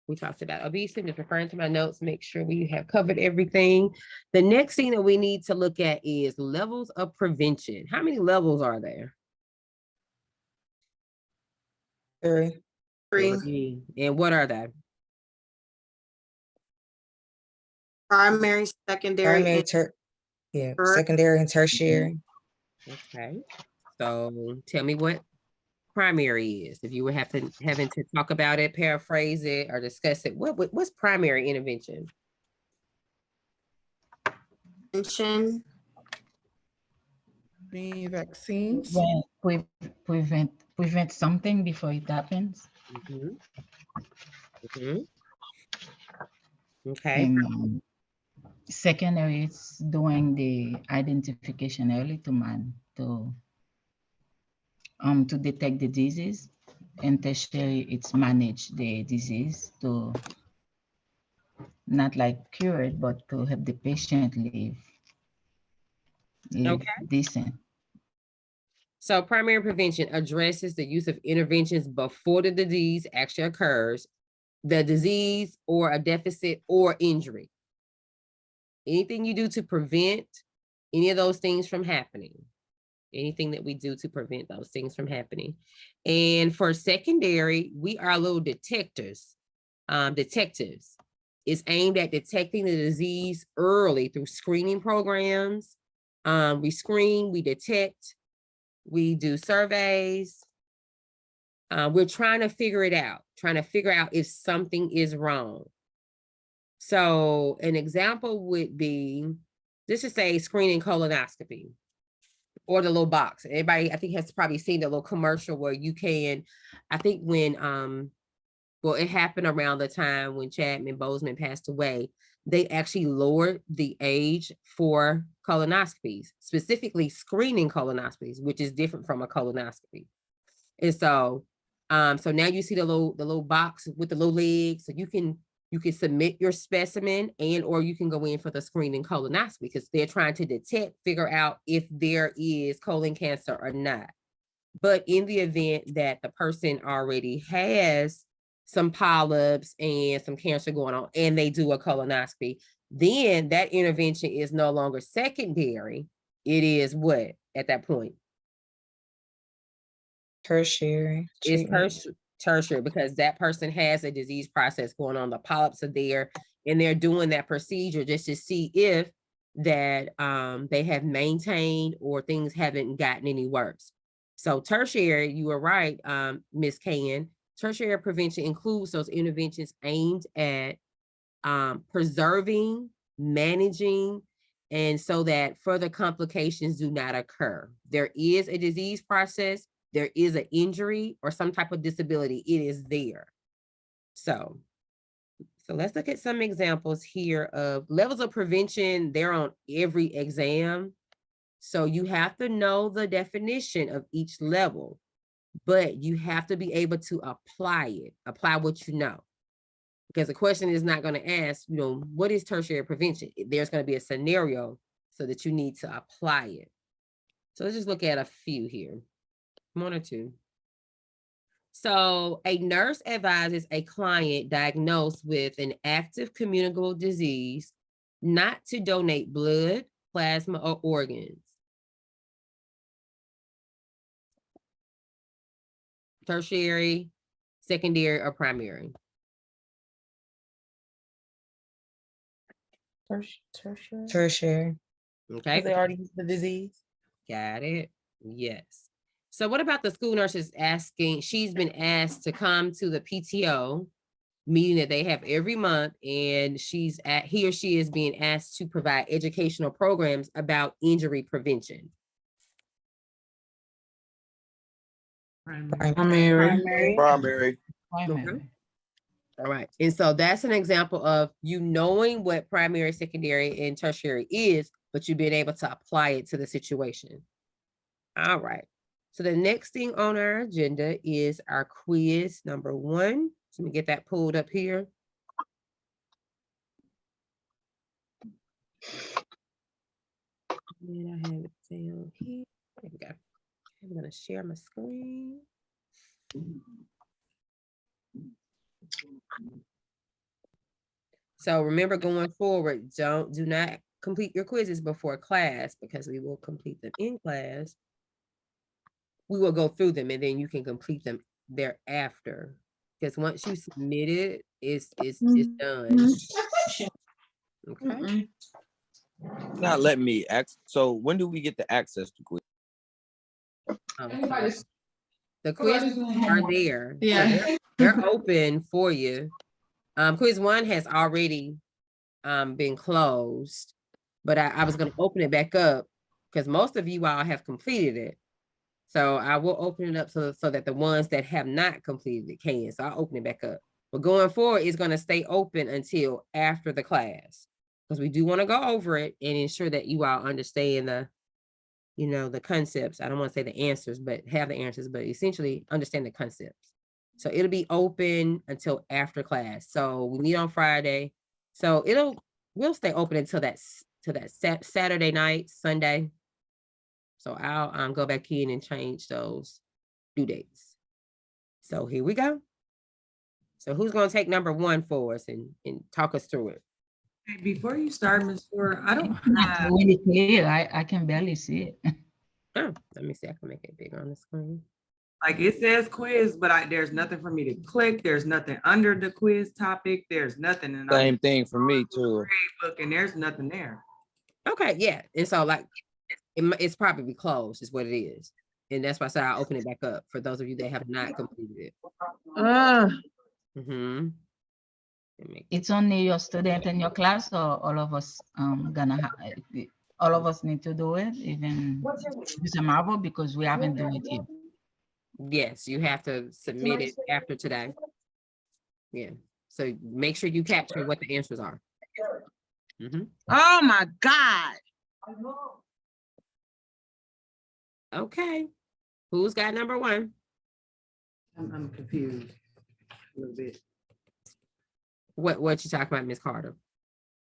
[SPEAKER 1] We talked about obesity, just referring to my notes, make sure we have covered everything. The next thing that we need to look at is levels of prevention. How many levels are there?
[SPEAKER 13] 3.
[SPEAKER 3] 3.
[SPEAKER 1] And what are they?
[SPEAKER 3] Primary, secondary,
[SPEAKER 13] Primary,
[SPEAKER 3] and
[SPEAKER 13] secondary and tertiary.
[SPEAKER 1] Okay. So tell me what primary is. If you were having to talk about it, paraphrase it, or discuss it, what's primary intervention?
[SPEAKER 3] prevention.
[SPEAKER 14] The vaccines.
[SPEAKER 8] Prevent something before it happens.
[SPEAKER 1] Okay.
[SPEAKER 8] And secondary, it's doing the identification early to detect the disease, and tertiary, it's manage the disease to not like cure it, but to help the patient live decent.
[SPEAKER 1] So primary prevention addresses the use of interventions before the disease actually occurs, the disease or a deficit or injury. Anything you do to prevent any of those things from happening. Anything that we do to prevent those things from happening. And for secondary, we are little detectives. It's aimed at detecting the disease early through screening programs. We screen, we detect, we do surveys. We're trying to figure it out, if something is wrong. So an example would be, let's just say screening colonoscopy or the little box. Everybody, I think, has probably seen the little commercial where you can, I think when, well, it happened around the time when Chadwick Boseman passed away, they actually lowered the age for colonoscopies, specifically screening colonoscopies, which is different from a colonoscopy. And so, so now you see the little box with the little legs, so you can submit your specimen or you can go in for the screening colonoscopy because they're trying to figure out if there is colon cancer or not. But in the event that the person already has some polyps and some cancer going on and they do a colonoscopy, then that intervention is no longer secondary. It is what at that point?
[SPEAKER 13] Tertiary.
[SPEAKER 1] It's tertiary because that person has a disease process going on. The polyps are there and they're doing that procedure just to see if that they have maintained or things haven't gotten any worse. So tertiary, you were right, Ms. Can. Tertiary prevention includes those interventions aimed at preserving, managing, and so that further complications do not occur. There is a disease process, there is an injury or some type of disability, it is there. So let's look at some examples here of levels of prevention. They're on every exam. So you have to know the definition of each level, but you have to be able to apply what you know. Because the question is not going to ask, what is tertiary prevention? There's going to be a scenario so that you need to apply it. So let's just look at a few here. 1 or 2. So a nurse advises a client diagnosed with an active communicable disease not to donate blood, plasma, or organs. Tertiary, secondary, or primary?
[SPEAKER 13] Tertiary.
[SPEAKER 1] Okay.
[SPEAKER 7] They already used the disease.
[SPEAKER 1] Got it. Yes. So what about the school nurses asking, she's been asked to come to the PTO meeting that they have every month, and he or she is being asked to provide educational programs about injury prevention.
[SPEAKER 2] Primary.
[SPEAKER 1] Okay. All right. And so that's an example of you knowing what primary, secondary, and tertiary is, but you being able to apply it to the situation. All right. So the next thing on our agenda is our quiz number 1. So let me get that pulled up here. And I have it down here. There we go. I'm going to share my screen. So remember, going forward, do not complete your quizzes before class, because we will complete them in class. We will go through them and then you can complete them thereafter. Because once you submit it, it's done. Okay.
[SPEAKER 2] Not letting me so when do we get the access to quiz?
[SPEAKER 1] The quizzes are there.
[SPEAKER 6] Yeah.
[SPEAKER 1] So they're open for you. Quiz 1 has already been closed, but I was going to open it back up because most of you all have completed it. So I will open it up so that the ones that have not completed it can. So I'll open it back up. But going forward, it's going to stay open until after the class, because we do want to go over it and ensure that you all understand the concepts. I don't want to say the answers, but have the answers, but essentially understand the concepts. So it'll be open until after class. So we meet on Friday. So we'll stay open until that Saturday night, Sunday. So I'll go back in and change those due dates. So here we go. So who's going to take number 1 for us and talk us through it?
[SPEAKER 3] Hey, before you start, Ms. Ford, I don't
[SPEAKER 8] Not
[SPEAKER 3] have.
[SPEAKER 8] really clear. I can barely see it.
[SPEAKER 1] Oh, let me see. I can make it bigger on the screen.
[SPEAKER 3] Like it says quiz, but there's nothing for me to click. There's nothing under the quiz topic. There's nothing. And
[SPEAKER 2] Same thing for me too.
[SPEAKER 3] Look, and there's nothing there.
[SPEAKER 1] Okay, yeah. And so like it's probably closed is what it is. And that's why I said I'll open it back up for those of you that have not completed it. Mm-hmm.
[SPEAKER 8] It's only your student in your class, or all of us all of us need to do it, even Mr. Marvel, because we haven't done it yet.
[SPEAKER 1] Yes, you have to submit it after today. Yeah. So make sure you capture what the answers are. Mm-hmm.
[SPEAKER 3] Oh my God.
[SPEAKER 1] Okay. Who's got number 1?
[SPEAKER 3] I'm confused a little bit.
[SPEAKER 1] What you talking about, Ms. Carter?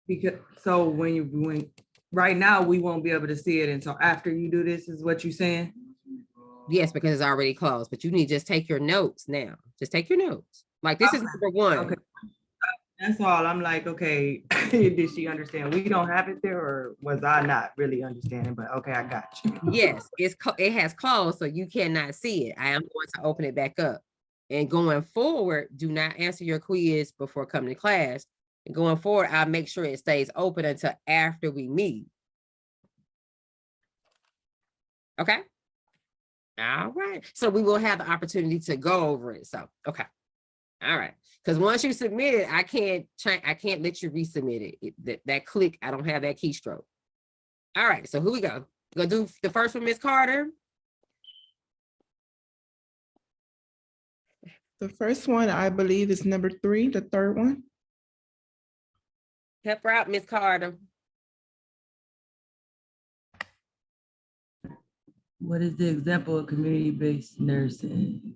[SPEAKER 3] Because so when right now we won't be able to see it until after you do this, is what you're saying?
[SPEAKER 1] Yes, because it's already closed, but you need to just take your notes now. Just take your notes. Like this is number 1.
[SPEAKER 3] Okay. That's all. I'm like, okay, did she understand? We don't have it there, or was I not really understanding? But okay, I got you.
[SPEAKER 1] Yes, it has closed, so you cannot see it. I am going to open it back up. And going forward, do not answer your quiz before coming to class. And going forward, I'll make sure it stays open until after we meet. Okay. All right. So we will have the opportunity to go over it. So, okay. All right. Because once you submit it, I can't let you resubmit it. That click, I don't have that keystroke. All right. So here we go. We're gonna do the first one, Ms. Carter.
[SPEAKER 14] The first one, I believe, is number 3, the third one.
[SPEAKER 1] Help her out, Ms. Carter.
[SPEAKER 3] What is the example of community-based nursing?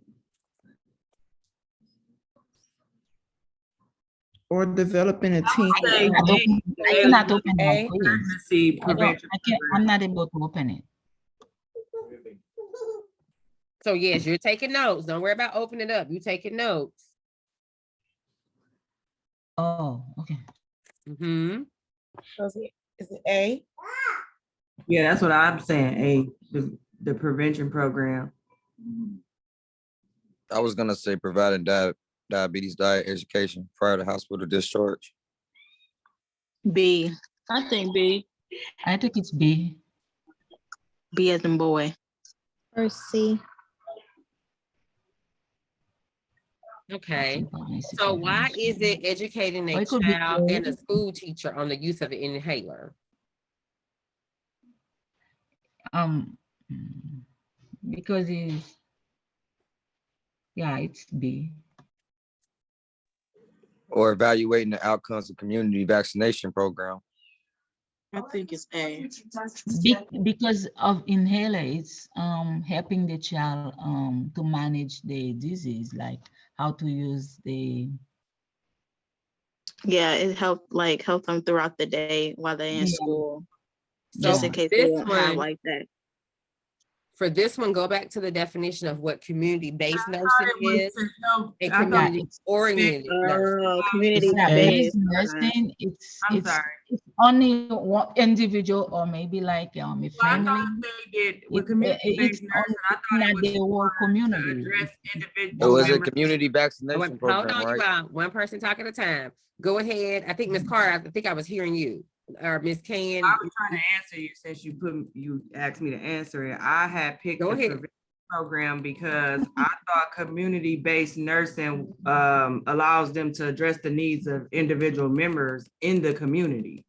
[SPEAKER 14] Or developing a team.
[SPEAKER 8] I cannot open my quiz.
[SPEAKER 3] Pregnancy prevention.
[SPEAKER 8] I'm not able to open it.
[SPEAKER 1] So yes, you're taking notes. Don't worry about opening it up. You taking notes.
[SPEAKER 8] Oh, okay.
[SPEAKER 1] Mm-hmm.
[SPEAKER 7] So is it A?
[SPEAKER 3] Yeah, that's what I'm saying. The prevention program.
[SPEAKER 2] I was gonna say providing diabetes diet education prior to hospital discharge.
[SPEAKER 4] B.
[SPEAKER 6] I think B.
[SPEAKER 8] I think it's B.
[SPEAKER 4] B as in boy.
[SPEAKER 12] Or C.
[SPEAKER 1] Okay. So why is it educating a child and a school teacher on the use of an inhaler?
[SPEAKER 8] Because it's B.
[SPEAKER 2] Or evaluating the outcomes of community vaccination program.
[SPEAKER 4] I think it's A.
[SPEAKER 8] Because of inhaler, it's helping the child to manage the disease, like how to use the.
[SPEAKER 4] Yeah, it help them throughout the day while they're in school.
[SPEAKER 1] So
[SPEAKER 4] Just in case they don't have like that.
[SPEAKER 1] For this one, go back to the definition of what community-based
[SPEAKER 3] I
[SPEAKER 1] nursing
[SPEAKER 3] thought it was
[SPEAKER 1] is
[SPEAKER 3] to help.
[SPEAKER 1] and
[SPEAKER 3] I thought
[SPEAKER 1] community-oriented nursing.
[SPEAKER 5] Oh,
[SPEAKER 8] It's
[SPEAKER 5] community
[SPEAKER 8] a
[SPEAKER 13] Okay.
[SPEAKER 8] base
[SPEAKER 5] based.
[SPEAKER 8] nursing.
[SPEAKER 3] I'm sorry.
[SPEAKER 8] It's only one individual or maybe like a
[SPEAKER 3] Well, I
[SPEAKER 8] family.
[SPEAKER 3] thought they did with
[SPEAKER 8] It's
[SPEAKER 3] community-based nursing. I thought
[SPEAKER 8] not
[SPEAKER 3] it was
[SPEAKER 8] the whole
[SPEAKER 3] to
[SPEAKER 8] community.
[SPEAKER 3] address
[SPEAKER 2] It
[SPEAKER 3] individual
[SPEAKER 2] was a
[SPEAKER 3] members.
[SPEAKER 2] community vaccination
[SPEAKER 1] Hold
[SPEAKER 2] program,
[SPEAKER 1] on, you
[SPEAKER 2] right?
[SPEAKER 1] all. One person talk at a time. Go ahead. I think Ms. Carter, I think I was hearing you. Or Ms. Can.
[SPEAKER 3] I was trying to answer you since you asked me to answer it. I had picked
[SPEAKER 1] Go
[SPEAKER 3] the
[SPEAKER 1] ahead.
[SPEAKER 3] prevention program because I thought community-based nursing allows them to address the needs of individual members in the community.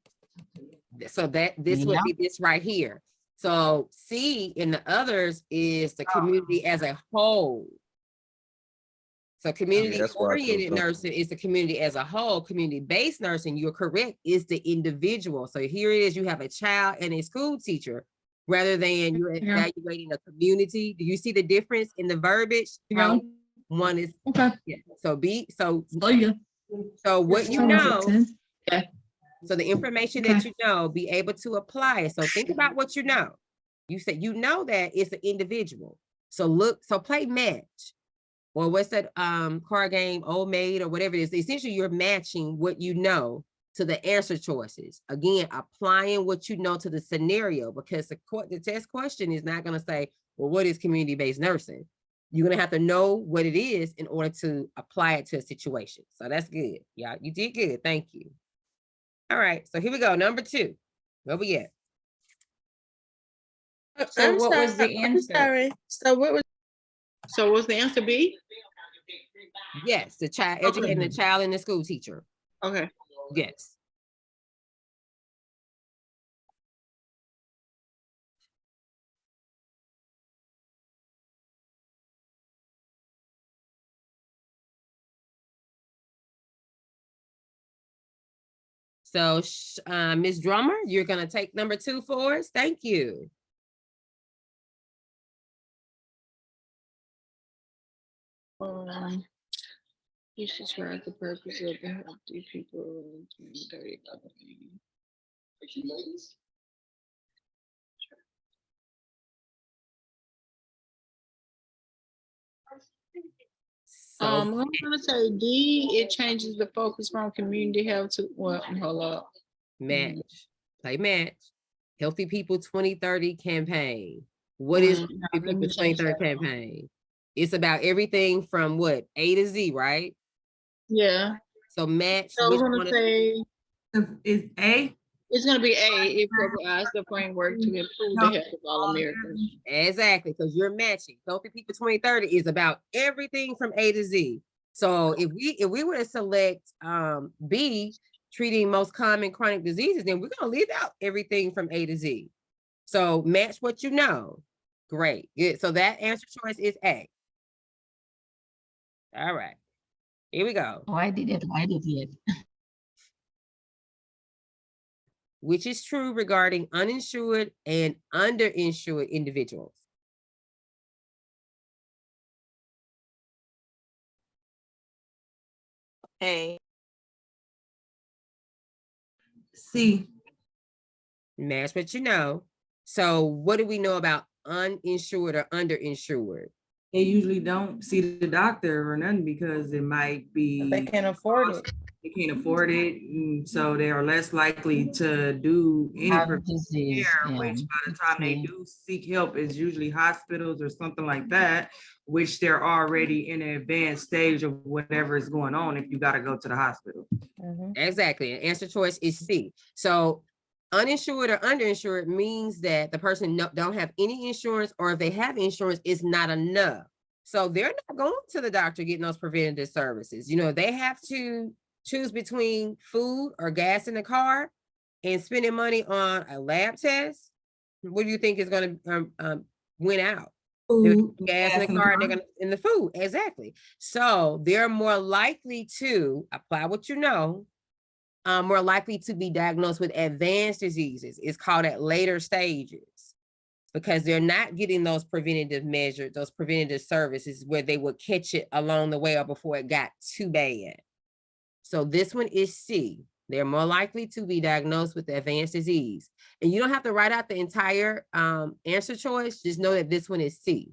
[SPEAKER 1] So that this would be this right here. So C in the others is the community as a whole. So
[SPEAKER 2] that's where I
[SPEAKER 1] community-oriented
[SPEAKER 2] took them.
[SPEAKER 1] nursing is the community as a whole. Community-based nursing, you're correct, is the individual. So here it is, you have a child and a school teacher rather than you're evaluating a community. Do you see the difference in the verbiage?
[SPEAKER 9] Yeah.
[SPEAKER 1] One is,
[SPEAKER 9] Okay.
[SPEAKER 1] yeah. So so
[SPEAKER 9] yeah.
[SPEAKER 1] so what you
[SPEAKER 9] That makes
[SPEAKER 1] know,
[SPEAKER 9] sense. Yeah.
[SPEAKER 1] so the information that you know, be able to apply it. So think about what you know. You said you know that it's an individual. So play match. Or what's that card game, Old Maid or whatever it is. Essentially, you're matching what you know to the answer choices. Again, applying what you know to the scenario, because the test question is not going to say, well, what is community-based nursing? You're going to have to know what it is in order to apply it to a situation. So that's good. Yeah, you did good. Thank you. All right, so here we go. Number 2. Where we at?
[SPEAKER 9] So what was the answer?
[SPEAKER 5] Sorry. So what was?
[SPEAKER 6] So what's the answer B?
[SPEAKER 1] Yes, the child, educating the child and the school teacher.
[SPEAKER 6] Okay.
[SPEAKER 1] Yes. So Ms. Drummer, you're gonna take number 2 for us. Thank you.
[SPEAKER 6] You should describe the purpose of the healthy people. I'm gonna say D, it changes the focus from community health to hold up.
[SPEAKER 1] Match. Play match. Healthy People 2030 campaign. What is the Healthy People 2030 campaign? It's about everything from what? A to Z, right?
[SPEAKER 6] Yeah.
[SPEAKER 1] So match.
[SPEAKER 6] So I'm gonna say
[SPEAKER 3] is A.
[SPEAKER 6] It's gonna be A. It provides the framework to improve the health of all Americans.
[SPEAKER 1] Exactly, because you're matching. Healthy People 2030 is about everything from A to Z. So if we were to select B, treating most common chronic diseases, then we're gonna leave out everything from A to Z. So match what you know. Great. Good. So that answer choice is A. All right. Here we go.
[SPEAKER 8] Oh, I did it.
[SPEAKER 1] Which is true regarding uninsured and underinsured individuals?
[SPEAKER 10] A.
[SPEAKER 3] C.
[SPEAKER 1] Match what you know. So what do we know about uninsured or underinsured?
[SPEAKER 3] They usually don't see the doctor or nothing because it might be.
[SPEAKER 7] They can't afford it.
[SPEAKER 3] They can't afford it, so they are less likely to do any
[SPEAKER 8] Disease,
[SPEAKER 3] care, which by the time they do seek help is usually hospitals or something like that, which they're already in an advanced stage of whatever is going on if you got to go to the hospital.
[SPEAKER 1] Exactly. And answer choice is C. So uninsured or underinsured means that the person don't have any insurance, or if they have insurance, it's not enough. So they're not going to the doctor getting those preventative services. You know, they have to choose between food or gas in the car and spending money on a lab test. What do you think is going to win out?
[SPEAKER 3] Food,
[SPEAKER 1] gas in the car, and they're going to in the food. Exactly. So they're more likely to apply what you know, more likely to be diagnosed with advanced diseases. It's called at later stages because they're not getting those preventative measures, those preventative services where they would catch it along the way or before it got too bad. So this one is C. They're more likely to be diagnosed with advanced disease. And you don't have to write out the entire answer choice. Just know that this one is C.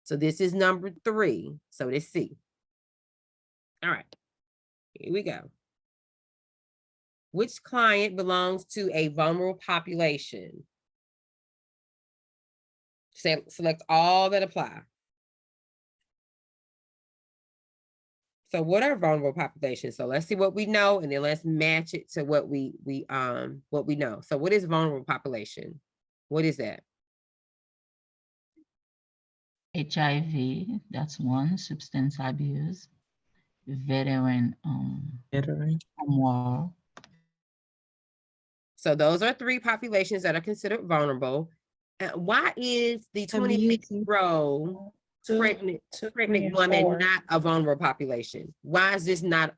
[SPEAKER 1] So this is number 3. So it's C. All right, here we go. Which client belongs to a vulnerable population? Select all that apply. So what are vulnerable populations? So let's see what we know, and then let's match it to what we know. So what is vulnerable population? What is that?
[SPEAKER 8] HIV, that's one. Substance abuse, veteran war.
[SPEAKER 1] So those are 3 populations that are considered vulnerable. Why is the 26-year-old pregnant woman
[SPEAKER 7] 4.
[SPEAKER 1] not a vulnerable population? Why is this not?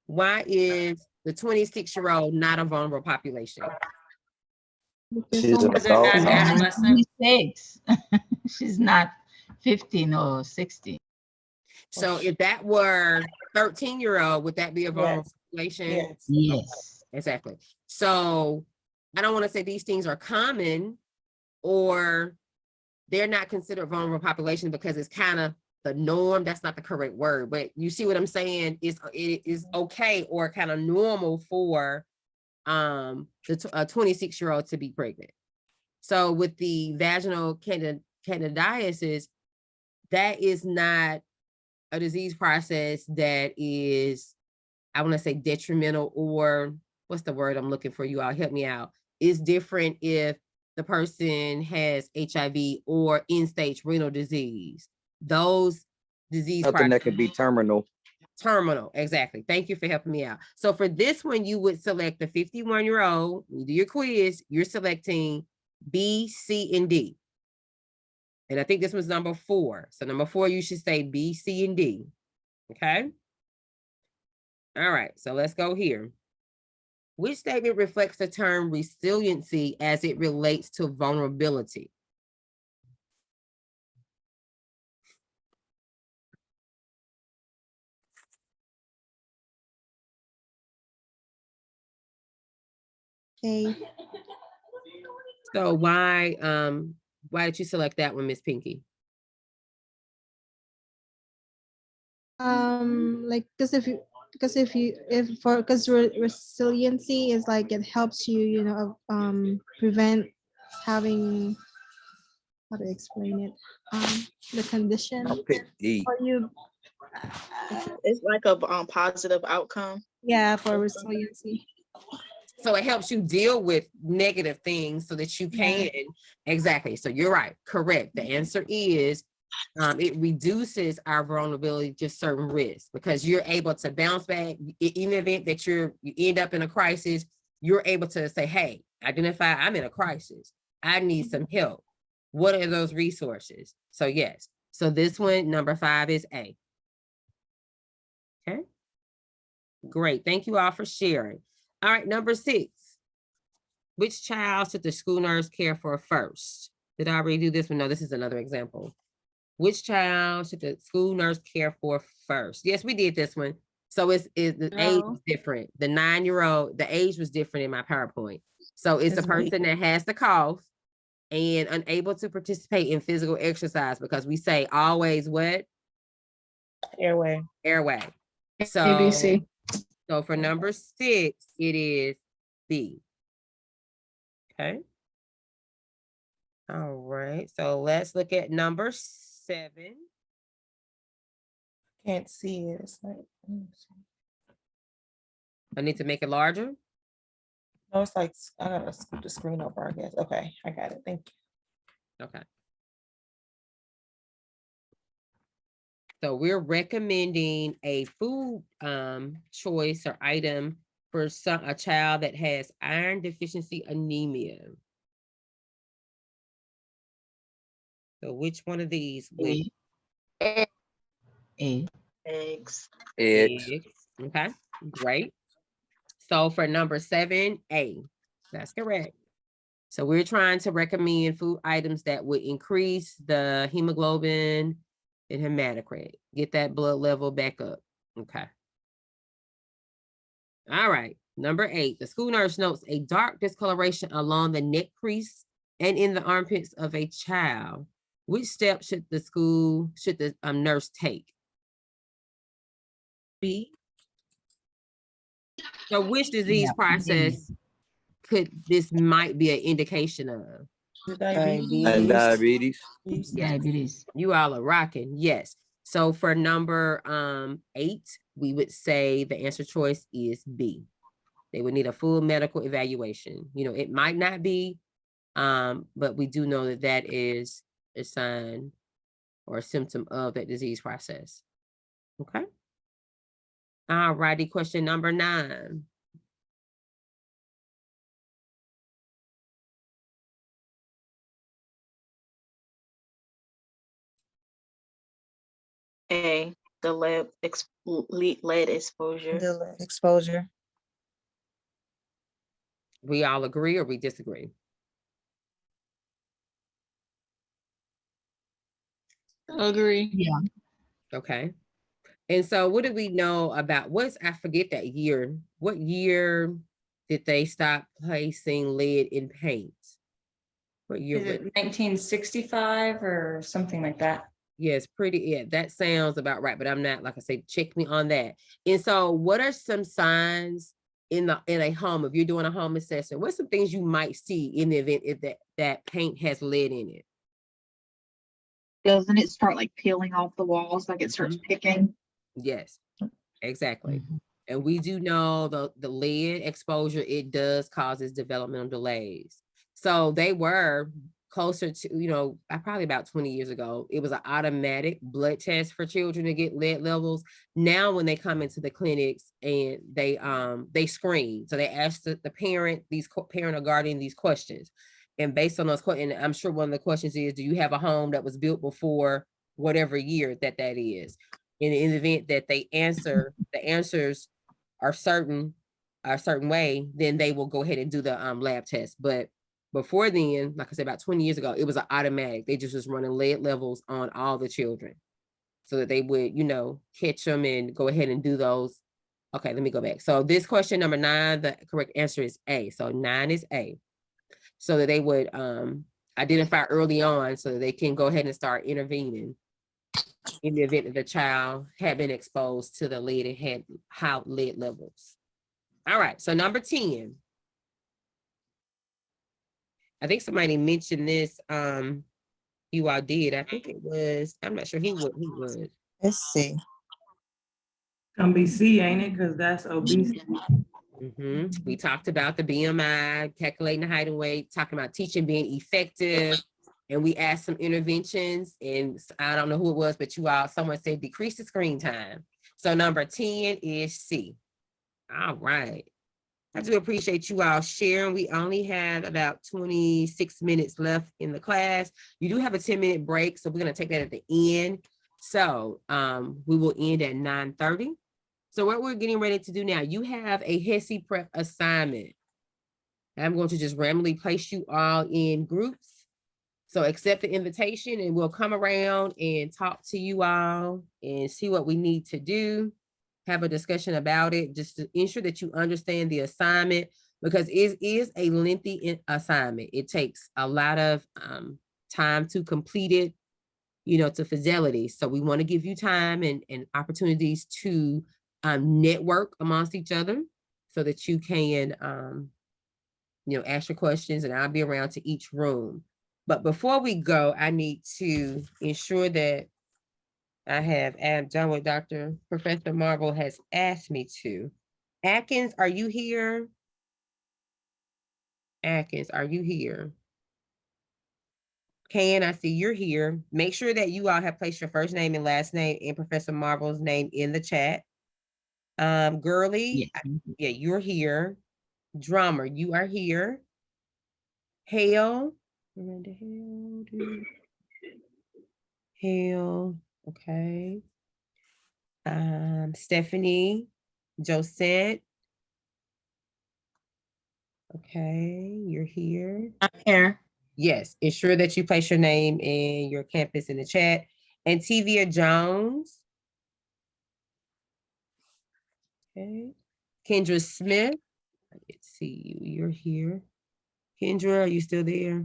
[SPEAKER 1] Why is the 26-year-old not a vulnerable population?
[SPEAKER 2] She's an
[SPEAKER 9] Because they're
[SPEAKER 2] adult.
[SPEAKER 9] not adolescent.
[SPEAKER 8] 26. She's not 15 or 16.
[SPEAKER 1] So if that were 13-year-old, would that be a vulnerable population?
[SPEAKER 7] Yes.
[SPEAKER 8] Yes.
[SPEAKER 1] Exactly. So I don't want to say these things are common or they're not considered vulnerable population because it's kind of the norm. That's not the correct word, but you see what I'm saying? It is okay or kind of normal for a 26-year-old to be pregnant. So with the vaginal candidiasis, that is not a disease process that is, I want to say, detrimental, or what's the word I'm looking for? You all help me out. It's different if the person has HIV or end-stage renal disease. Those disease
[SPEAKER 2] Something that could be terminal.
[SPEAKER 1] Terminal, exactly. Thank you for helping me out. So for this one, you would select the 51-year-old. You do your quiz, you're selecting B, C, and D. And I think this was number 4. So number 4, you should say B, C, and D. Okay. All right, so let's go here. Which statement reflects the term resiliency as it relates to vulnerability?
[SPEAKER 12] Okay.
[SPEAKER 1] So why did you select that one, Miss Pinky?
[SPEAKER 12] Like, because resiliency is like it helps you, prevent having, how to explain it, the condition,
[SPEAKER 2] I'll pick D.
[SPEAKER 12] or you,
[SPEAKER 15] It's like a positive outcome.
[SPEAKER 12] yeah, for resiliency.
[SPEAKER 1] So it helps you deal with negative things so that you can, exactly. So you're right, correct. The answer is it reduces our vulnerability to certain risks because you're able to bounce back. In the event that you end up in a crisis, you're able to say, hey, identify, I'm in a crisis. I need some help. What are those resources? So yes. So this one, number 5 is A. Okay. Great. Thank you all for sharing. All right, number 6. Which child should the school nurse care for first? Did I already do this one? No, this is another example. Which child should the school nurse care for first? Yes, we did this one. So the age is different. The 9-year-old, the age was different in my PowerPoint. So it's the person that has the cough and unable to participate in physical exercise because we say always what?
[SPEAKER 7] Airway.
[SPEAKER 1] Airway. So,
[SPEAKER 5] ABC.
[SPEAKER 1] So for number 6, it is B. Okay. All right. So let's look at number 7.
[SPEAKER 7] Can't see it. It's like,
[SPEAKER 1] I need to make it larger.
[SPEAKER 7] no, it's like, I gotta scoot the screen over, I guess. Okay, I got it. Thank you.
[SPEAKER 1] Okay. So we're recommending a food choice or item for a child that has iron deficiency anemia. So which one of these would?
[SPEAKER 8] A.
[SPEAKER 15] Eggs.
[SPEAKER 1] Eggs. Okay, great. So for number 7, A, that's correct. So we're trying to recommend food items that would increase the hemoglobin and hematocrit, get that blood level back up. Okay. All right. Number 8, the school nurse notes a dark discoloration along the neck crease and in the armpits of a child. Which step should the nurse take?
[SPEAKER 7] B.
[SPEAKER 1] So which disease process could this might be an indication of?
[SPEAKER 2] And diabetes.
[SPEAKER 8] Diabetes.
[SPEAKER 1] You all are rocking. Yes. So for number 8, we would say the answer choice is B. They would need a full medical evaluation. You know, it might not be, but we do know that that is a sign or a symptom of that disease process. Okay. All righty. Question number 9.
[SPEAKER 15] A, the lead exposure.
[SPEAKER 13] The lead exposure.
[SPEAKER 1] We all agree or we disagree?
[SPEAKER 6] Agree.
[SPEAKER 8] Yeah.
[SPEAKER 1] Okay. And so what do we know about I forget that year. What year did they stop placing lead in paint? What year?
[SPEAKER 9] Is it 1965 or something like that?
[SPEAKER 1] Yes, that sounds about right, but I'm not, like I say, check me on that. And so what are some signs in a home, if you're doing a home assessment, what's some things you might see in the event if that paint has lead in it?
[SPEAKER 11] Doesn't it start like peeling off the walls, like it starts picking?
[SPEAKER 1] Yes, exactly. And we do know the lead exposure, it does causes developmental delays. So they were closer to, probably about 20 years ago, it was an automatic blood test for children to get lead levels. Now, when they come into the clinics and they screen, so they ask the parent, parent or guardian these questions. And based on those questions, I'm sure one of the questions is, do you have a home that was built before whatever year that is? In the event that the answers are certain way, then they will go ahead and do the lab test. But before then, like I said, about 20 years ago, it was an automatic. They just was running lead levels on all the children so that they would, catch them and go ahead and do those. Okay, let me go back. So this question number 9, the correct answer is A. So 9 is A. So that they would identify early on so that they can go ahead and start intervening in the event that the child had been exposed to the lead and had high lead levels. All right, so number 10. I think somebody mentioned this, you all did. I think it was, I'm not sure who was.
[SPEAKER 13] Let's see.
[SPEAKER 3] Gonna be C, ain't it? Because that's obesity.
[SPEAKER 1] We talked about the BMI, calculating the height and weight, talking about teaching being effective. And we asked some interventions, and I don't know who it was, but someone said decrease the screen time. So number 10 is C. All right. I do appreciate you all sharing. We only have about 26 minutes left in the class. You do have a 10-minute break, so we're going to take that at the end. So we will end at 9:30. So what we're getting ready to do now, you have a HESI prep assignment. I'm going to just randomly place you all in groups. So accept the invitation and we'll come around and talk to you all and see what we need to do. Have a discussion about it, just to ensure that you understand the assignment, because it is a lengthy assignment. It takes a lot of time to complete it, to fidelity. So we want to give you time and opportunities to network amongst each other so that you can, ask your questions, and I'll be around to each room. But before we go, I need to ensure that I'm done what Professor Marvel has asked me to. Atkins, are you here? Atkins, are you here? Can I see you're here? Make sure that you all have placed your first name and last name and Professor Marvel's name in the chat. Gurley, yeah, you're here. Drummer, you are here. Hale, Hale, okay. Stephanie, Josette. Okay, you're here.
[SPEAKER 7] I'm here.
[SPEAKER 1] Yes, ensure that you place your name and your campus in the chat. And Tivia Jones. Okay. Kendra Smith. Let's see you. You're here. Kendra, are you still there?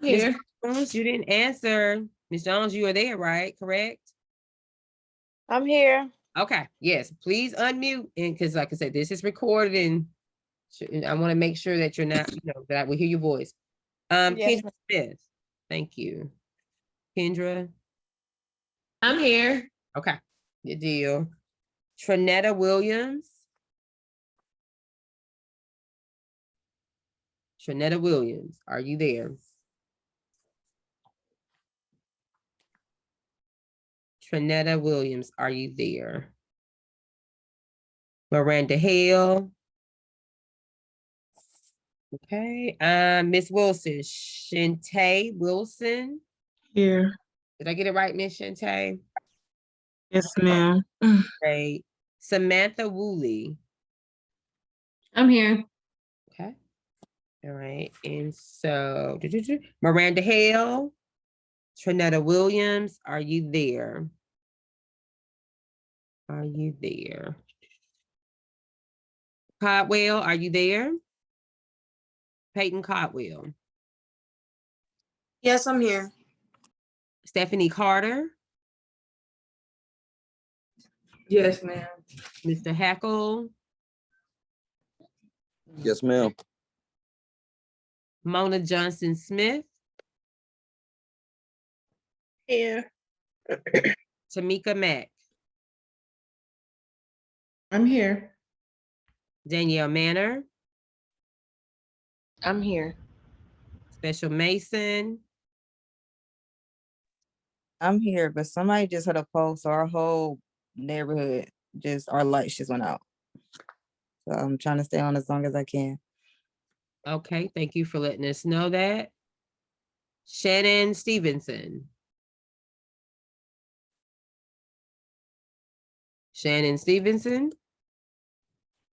[SPEAKER 1] Ms.
[SPEAKER 9] Here.
[SPEAKER 1] Jones, you didn't answer. Ms. Jones, you are there, right? Correct?
[SPEAKER 10] I'm here.
[SPEAKER 1] Okay. Yes. Please unmute. And because, like I said, this is recorded, and I want to make sure that you're not, that I will hear your voice.
[SPEAKER 10] Yes,
[SPEAKER 1] Kendra
[SPEAKER 10] ma'am.
[SPEAKER 1] Smith. Thank you. Kendra.
[SPEAKER 9] I'm here.
[SPEAKER 1] Okay. Good deal. Trinetta Williams. Trinetta Williams, are you there? Trinetta Williams, are you there? Miranda Hale. Okay, Miss Wilson, Shantae Wilson.
[SPEAKER 14] Here.
[SPEAKER 1] Did I get it right, Miss Shantae?
[SPEAKER 14] Yes, ma'am.
[SPEAKER 1] Great. Samantha Woolley.
[SPEAKER 9] I'm here.
[SPEAKER 1] Okay. All right. And so Miranda Hale, Trinetta Williams, are you there? Are you there? Codwell, are you there? Peyton Codwell.
[SPEAKER 7] Yes, I'm here.
[SPEAKER 1] Stephanie Carter.
[SPEAKER 3] Yes, ma'am.
[SPEAKER 1] Mr. Hackle.
[SPEAKER 2] Yes, ma'am.
[SPEAKER 1] Mona Johnson Smith.
[SPEAKER 5] Here.
[SPEAKER 1] Tamika Mack.
[SPEAKER 14] I'm here.
[SPEAKER 1] Danielle Manor.
[SPEAKER 7] I'm here.
[SPEAKER 1] Special Mason.
[SPEAKER 13] I'm here, but somebody just had a post, so our whole neighborhood, just our lights just went out. So I'm trying to stay on as long as I can.
[SPEAKER 1] Okay, thank you for letting us know that. Shannon Stevenson. Shannon Stevenson.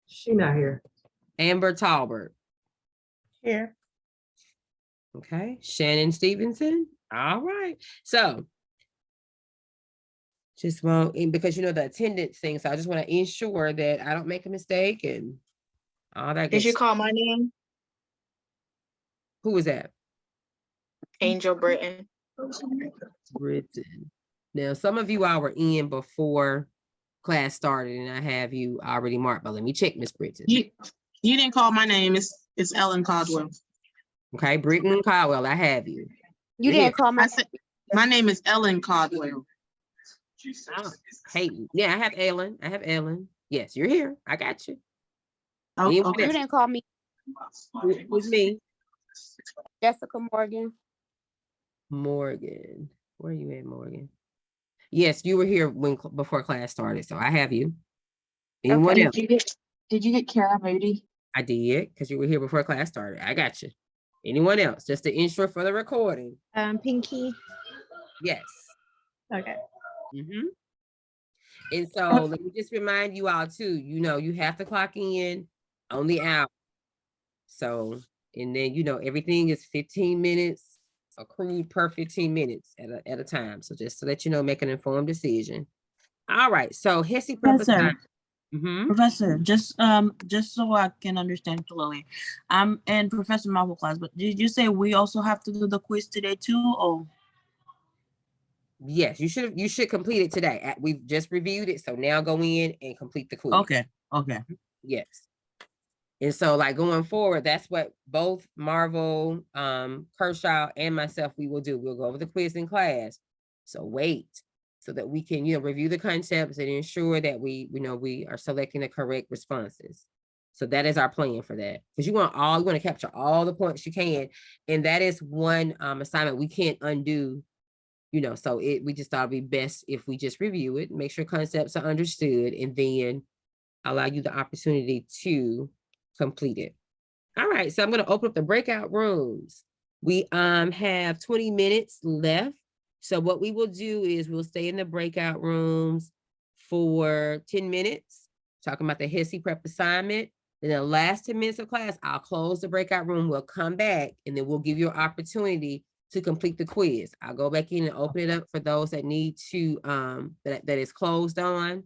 [SPEAKER 3] She not here.
[SPEAKER 1] Amber Talbert.
[SPEAKER 7] Here.
[SPEAKER 1] Okay, Shannon Stevenson. All right. So just want, because the attendance thing, so I just want to ensure that I don't make a mistake and all that.
[SPEAKER 15] Did you call my name?
[SPEAKER 1] Who was that?
[SPEAKER 15] Angel Britton.
[SPEAKER 1] Britain. Now, some of you all were in before class started, and I have you already marked, but let me check, Miss Britton.
[SPEAKER 16] You didn't call my name. It's Ellen Caldwell.
[SPEAKER 1] Okay, Britton Caldwell, I have you.
[SPEAKER 10] You didn't call my.
[SPEAKER 16] My name is Ellen Caldwell.
[SPEAKER 1] Oh, hey, yeah, I have Ellen. I have Ellen. Yes, you're here. I got you.
[SPEAKER 16] Oh,
[SPEAKER 10] You didn't call me.
[SPEAKER 1] Who's me?
[SPEAKER 10] Jessica Morgan.
[SPEAKER 1] Morgan. Where are you at, Morgan? Yes, you were here before class started, so I have you. Anyone else?
[SPEAKER 11] Did you get Kara Moody?
[SPEAKER 1] I did, because you were here before class started. I got you. Anyone else? Just to ensure for the recording.
[SPEAKER 12] Pinky.
[SPEAKER 1] Yes.
[SPEAKER 12] Okay.
[SPEAKER 1] And so let me just remind you all too, you have to clock in on the hour. So, and then, everything is 15 minutes accrued per 15 minutes at a time. So just so that make an informed decision. All right. So HESI
[SPEAKER 17] Professor, Professor, just so I can understand clearly, I'm in Professor Marvel class, but did you say we also have to do the quiz today too? Or
[SPEAKER 1] yes, you should complete it today. We've just reviewed it, so now go in and complete the quiz.
[SPEAKER 17] Okay.
[SPEAKER 1] Yes. And so, like, going forward, that's what both Marvel, Kershaw, and myself, we will do. We'll go over the quiz in class. So wait, so that we can, review the concepts and ensure that we are selecting the correct responses. So that is our plan for that. Because you want to capture all the points you can. And that is one assignment we can't undo, so we just thought it'd be best if we just review it, make sure concepts are understood, and then allow you the opportunity to complete it. All right, so I'm going to open up the breakout rooms. We have 20 minutes left. So what we will do is we'll stay in the breakout rooms for 10 minutes, talking about the HESI prep assignment. Then the last 10 minutes of class, I'll close the breakout room. We'll come back, and then we'll give you an opportunity to complete the quiz. I'll go back in and open it up for those that need to, that is closed on.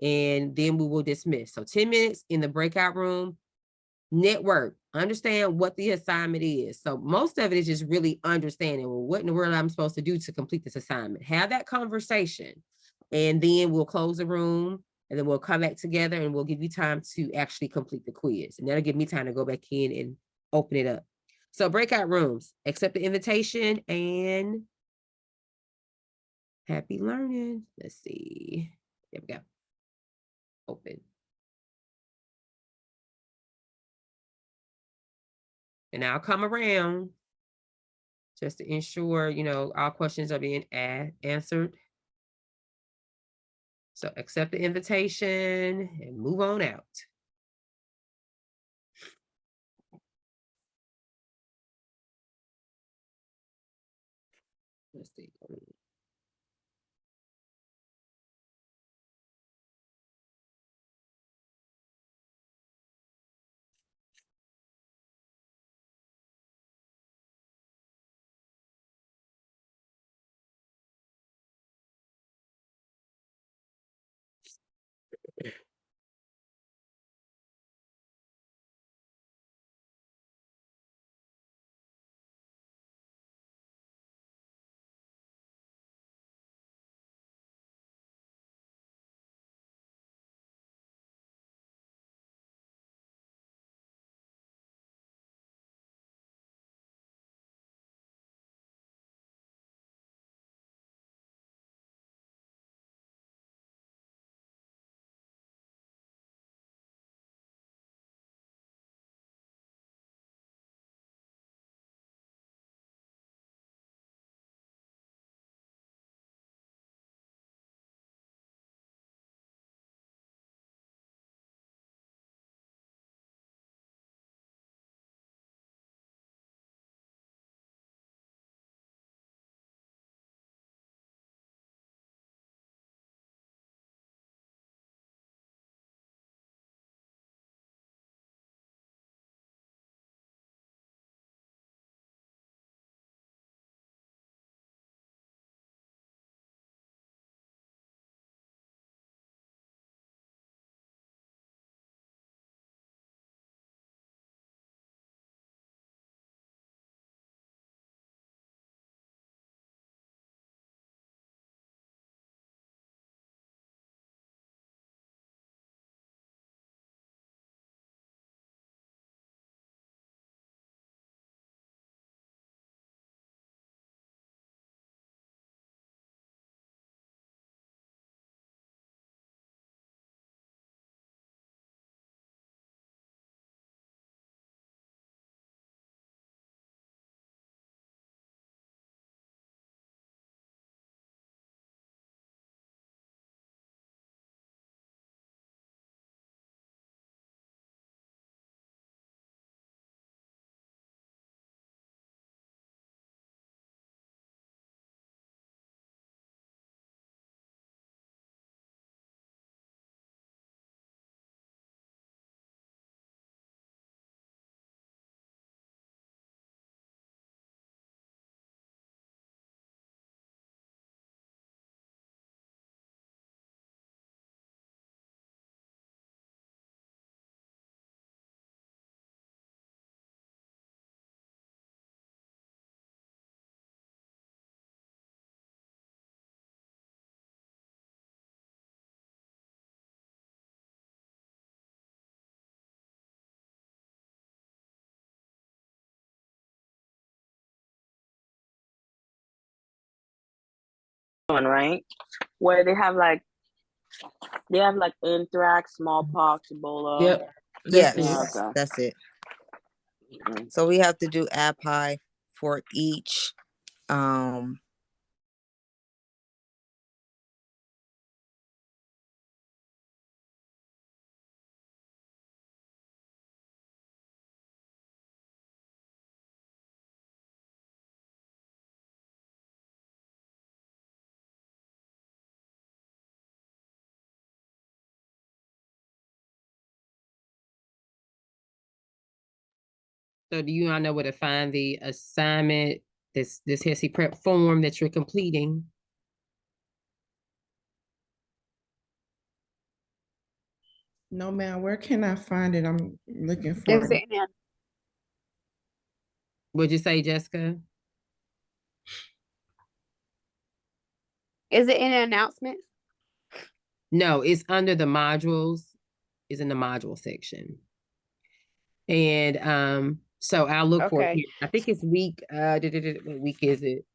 [SPEAKER 1] and then we will dismiss. So 10 minutes in the breakout room, network, understand what the assignment is. So most of it is just really understanding, well, what in the world I'm supposed to do to complete this assignment. Have that conversation, and then we'll close the room, and then we'll come back together and we'll give you time to actually complete the quiz. And that'll give me time to go back in and open it up. So breakout rooms, accept the invitation, and happy learning. Let's see. There we go. Open. And I'll come around just to ensure, you know, all questions are being answered. So accept the invitation and move on out. Let's see.
[SPEAKER 4] One, right? Where they have like anthrax, smallpox, Ebola.
[SPEAKER 13] Yep. Yes, that's it. So we have to do API for each.
[SPEAKER 1] So do you all know where to find the assignment, this HESI prep form that you're completing?
[SPEAKER 14] No, ma'am. Where can I find it? I'm looking for
[SPEAKER 10] Is
[SPEAKER 14] it.
[SPEAKER 10] it in,
[SPEAKER 1] What'd you say, Jessica?
[SPEAKER 10] is it in the announcements?
[SPEAKER 1] No, it's under the modules. It's in the module section. And so I'll look for it
[SPEAKER 10] Okay.
[SPEAKER 1] here. I think it's week what week is it?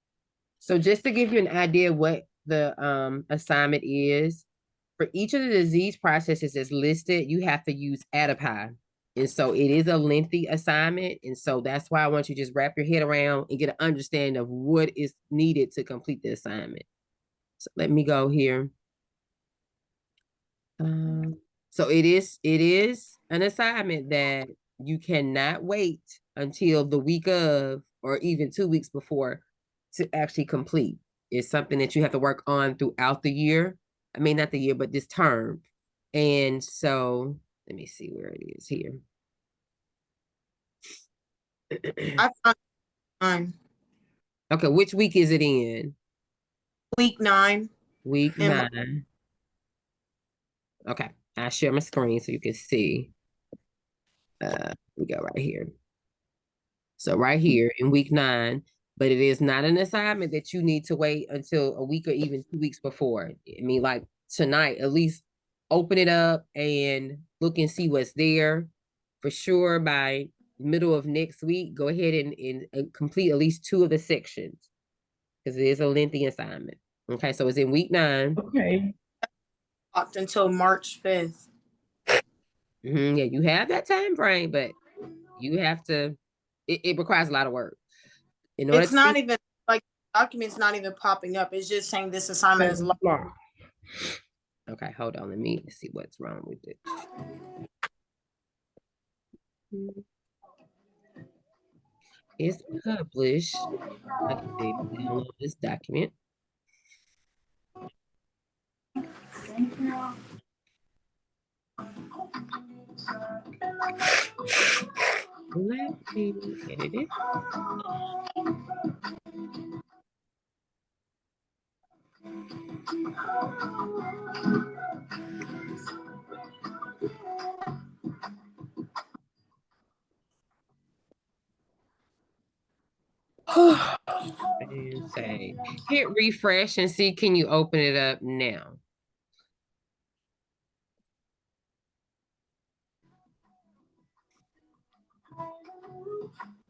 [SPEAKER 1] So just to give you an idea what the assignment is, for each of the disease processes that's listed, you have to use ADAPI. And so it is a lengthy assignment. And so that's why I want you to just wrap your head around and get an understanding of what is needed to complete the assignment. So let me go here. So it is an assignment that you cannot wait until the week of or even 2 weeks before to actually complete. It's something that you have to work on throughout the year. I mean, not the year, but this term. And so let me see where it is here.
[SPEAKER 16] I found mine.
[SPEAKER 1] Okay, which week is it in?
[SPEAKER 16] Week 9.
[SPEAKER 1] Week
[SPEAKER 16] And
[SPEAKER 1] 9. Okay, I'll share my screen so you can see. We go right here. So right here in week 9, but it is not an assignment that you need to wait until a week or even 2 weeks before. I mean, like tonight, at least open it up and look and see what's there. For sure, by middle of next week, go ahead and complete at least 2 of the sections because it is a lengthy assignment. Okay, so it's in week 9.
[SPEAKER 14] Okay.
[SPEAKER 16] Up until March 5th.
[SPEAKER 1] Yeah, you have that time frame, but you have to, it requires a lot of work. In order
[SPEAKER 16] It's
[SPEAKER 1] to
[SPEAKER 16] not even like documents not even popping up. It's just saying this assignment is locked.
[SPEAKER 1] Okay, hold on. Let me see what's wrong with it. It's published. Let's see, download this document. Let me edit it. And say, hit refresh and see, can you open it up now?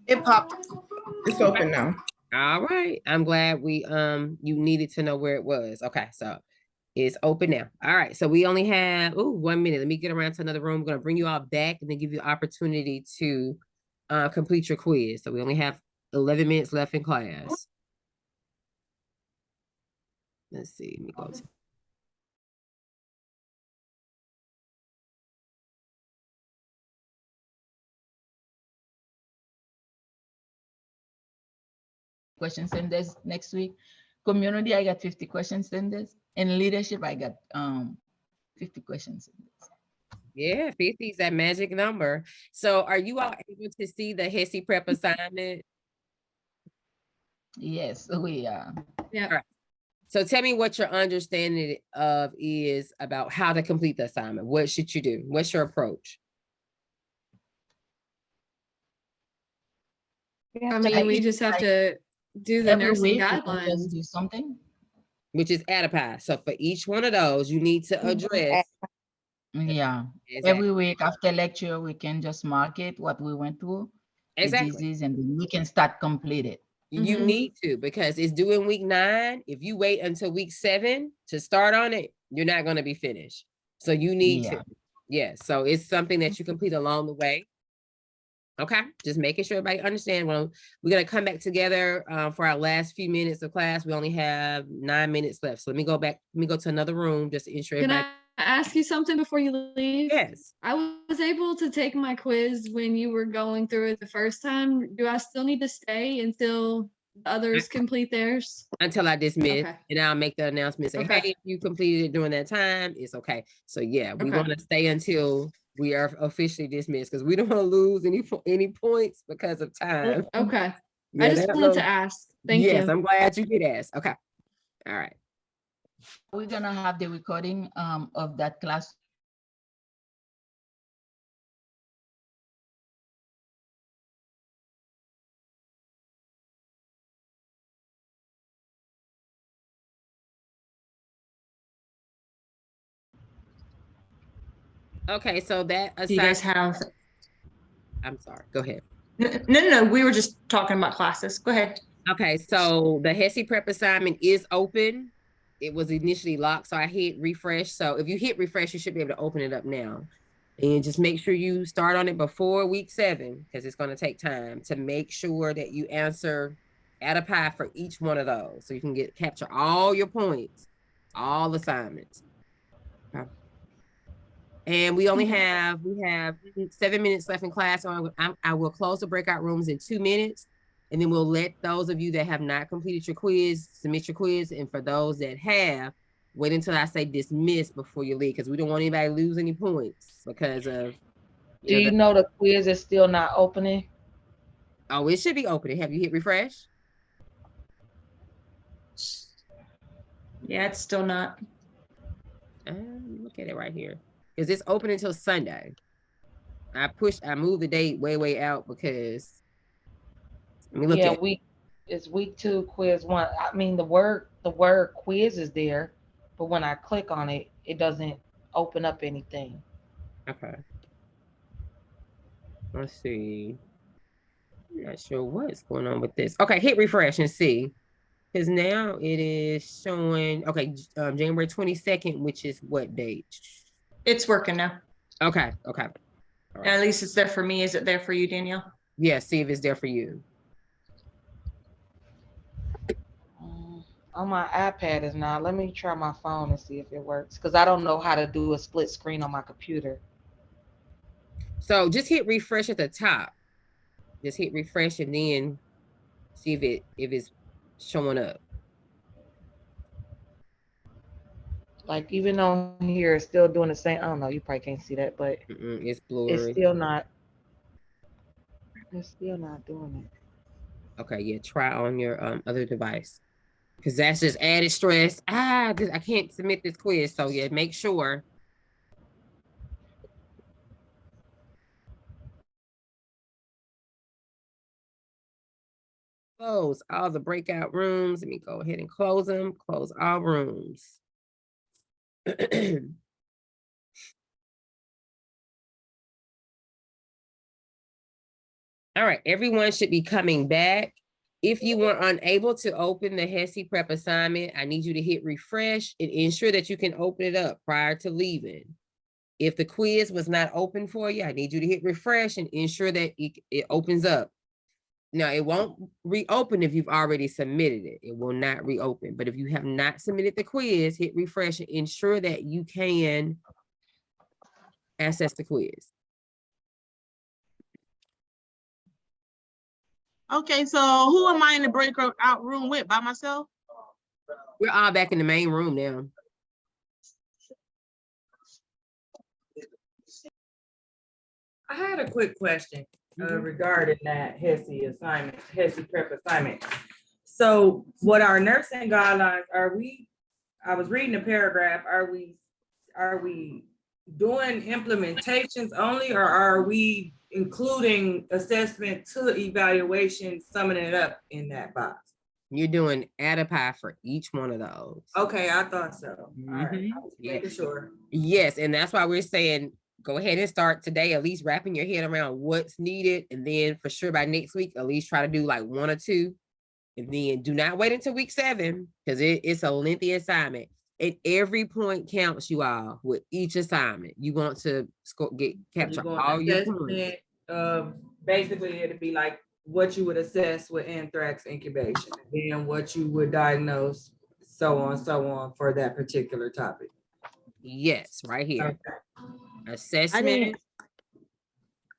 [SPEAKER 16] It popped.
[SPEAKER 14] It's open now.
[SPEAKER 1] All right. I'm glad we you needed to know where it was. Okay, so it's open now. All right. So we only have 1 minute. Let me get around to another room. I'm gonna bring you all back and then give you opportunity to complete your quiz. So we only have 11 minutes left in class. Let's see. Let me go to
[SPEAKER 8] Question senders next week. Community, I got 50 question senders. And leadership, I got 50 questions.
[SPEAKER 1] Yeah, 50 is that magic number. So are you all able to see the HESI prep assignment?
[SPEAKER 8] Yes, we are.
[SPEAKER 1] Yeah. All right. So tell me what your understanding of is about how to complete the assignment. What should you do? What's your approach?
[SPEAKER 9] I mean, we just have to do the
[SPEAKER 8] Every
[SPEAKER 9] nursing
[SPEAKER 8] week we can
[SPEAKER 9] guidelines.
[SPEAKER 8] just do something.
[SPEAKER 1] Which is ADAPI. So for each one of those, you need to address.
[SPEAKER 8] Yeah.
[SPEAKER 1] Exactly.
[SPEAKER 8] Every week after lecture, we can just mark it, what we went through, the disease, and then we can start complete it.
[SPEAKER 1] You need to, because it's due in week 9. If you wait until week 7 to start on it, you're not going to be finished. So you need to. Yeah. So it's something that you complete along the way. Okay, just making sure everybody understand. Well, we're gonna come back together for our last few minutes of class. We only have 9 minutes left. So let me go back. Let me go to another room just to ensure everybody.
[SPEAKER 9] Can I ask you something before you leave?
[SPEAKER 1] Yes.
[SPEAKER 9] I was able to take my quiz when you were going through it the first time. Do I still need to stay until others complete theirs?
[SPEAKER 1] Until I dismiss,
[SPEAKER 9] Okay.
[SPEAKER 1] and I'll make the announcement. Say,
[SPEAKER 9] Okay.
[SPEAKER 1] hey, if you completed it during that time, it's okay. So yeah, we want to stay until we are officially dismissed because we don't want to lose any points because of time.
[SPEAKER 9] Okay.
[SPEAKER 1] Yeah,
[SPEAKER 9] I just wanted to ask. Thank you.
[SPEAKER 1] Yes, I'm glad you did ask. Okay. All right.
[SPEAKER 8] We're gonna have the recording of that class
[SPEAKER 1] Okay, so that
[SPEAKER 9] Do you guys
[SPEAKER 1] assignment,
[SPEAKER 9] have?
[SPEAKER 1] I'm sorry, go ahead.
[SPEAKER 9] No. We were just talking about classes. Go ahead.
[SPEAKER 1] Okay, so the HESI prep assignment is open. It was initially locked, so I hit refresh. So if you hit refresh, you should be able to open it up now. And just make sure you start on it before week 7, because it's going to take time to make sure that you answer add a pie for each one of those. So you can capture all your points, all assignments. Okay. And we have 7 minutes left in class. So I will close the breakout rooms in 2 minutes. And then we'll let those of you that have not completed your quiz, submit your quiz. And for those that have, wait until I say dismiss before you leave, because we don't want anybody to lose any points because of.
[SPEAKER 18] Do you know the quiz is still not opening?
[SPEAKER 1] Oh, it should be opening. Have you hit refresh?
[SPEAKER 9] Yeah, it's still not.
[SPEAKER 1] Look at it right here. Because it's open until Sunday. I moved the date way out because
[SPEAKER 18] It's week 2, quiz 1. I mean, the word quiz is there, but when I click on it, it doesn't open up anything.
[SPEAKER 1] Okay. Let's see. I'm not sure what's going on with this. Okay, hit refresh and see. Because now it is showing, okay, January 22nd, which is what date?
[SPEAKER 9] It's working now.
[SPEAKER 1] Okay. Right.
[SPEAKER 9] At least it's there for me. Is it there for you, Danielle?
[SPEAKER 1] Yeah, see if it's there for you.
[SPEAKER 18] On my iPad is not. Let me try my phone and see if it works, because I don't know how to do a split screen on my computer.
[SPEAKER 1] So just hit refresh at the top. Just hit refresh and then see if it's showing up.
[SPEAKER 18] Like, even on here, it's still doing the same. I don't know. You probably can't see that, but
[SPEAKER 1] it's blurry.
[SPEAKER 18] It's still not doing it.
[SPEAKER 1] Okay, yeah, try on your other device, because that's just added stress. I can't submit this quiz, so yeah, make sure. Close all the breakout rooms. Let me go ahead and close them. Close all rooms. All right, everyone should be coming back. If you were unable to open the HESI prep assignment, I need you to hit refresh and ensure that you can open it up prior to leaving. If the quiz was not open for you, I need you to hit refresh and ensure that it opens up. Now, it won't reopen if you've already submitted it. It will not reopen. But if you have not submitted the quiz, hit refresh and ensure that you can access the quiz.
[SPEAKER 17] Okay, so who am I in the breakout room with? By myself?
[SPEAKER 1] We're all back in the main room now.
[SPEAKER 3] I had a quick question regarding that HESI prep assignment. So what our nursing guidelines I was reading a paragraph, are we doing implementations only, or are we including assessment to evaluation, summing it up in that box?
[SPEAKER 1] You're doing add a pie for each one of those.
[SPEAKER 3] Okay, I thought so. All right, making sure.
[SPEAKER 1] Yes, and that's why we're saying go ahead and start today, at least wrapping your head around what's needed. And then for sure by next week, at least try to do like 1 or 2. And then do not wait until week 7, because it's a lengthy assignment. And every point counts, you all, with each assignment. You want to capture all your points.
[SPEAKER 3] Basically, it'd be like what you would assess with anthrax incubation, and then what you would diagnose, so on for that particular topic.
[SPEAKER 1] Yes, right here.
[SPEAKER 3] Okay.
[SPEAKER 1] Assessment,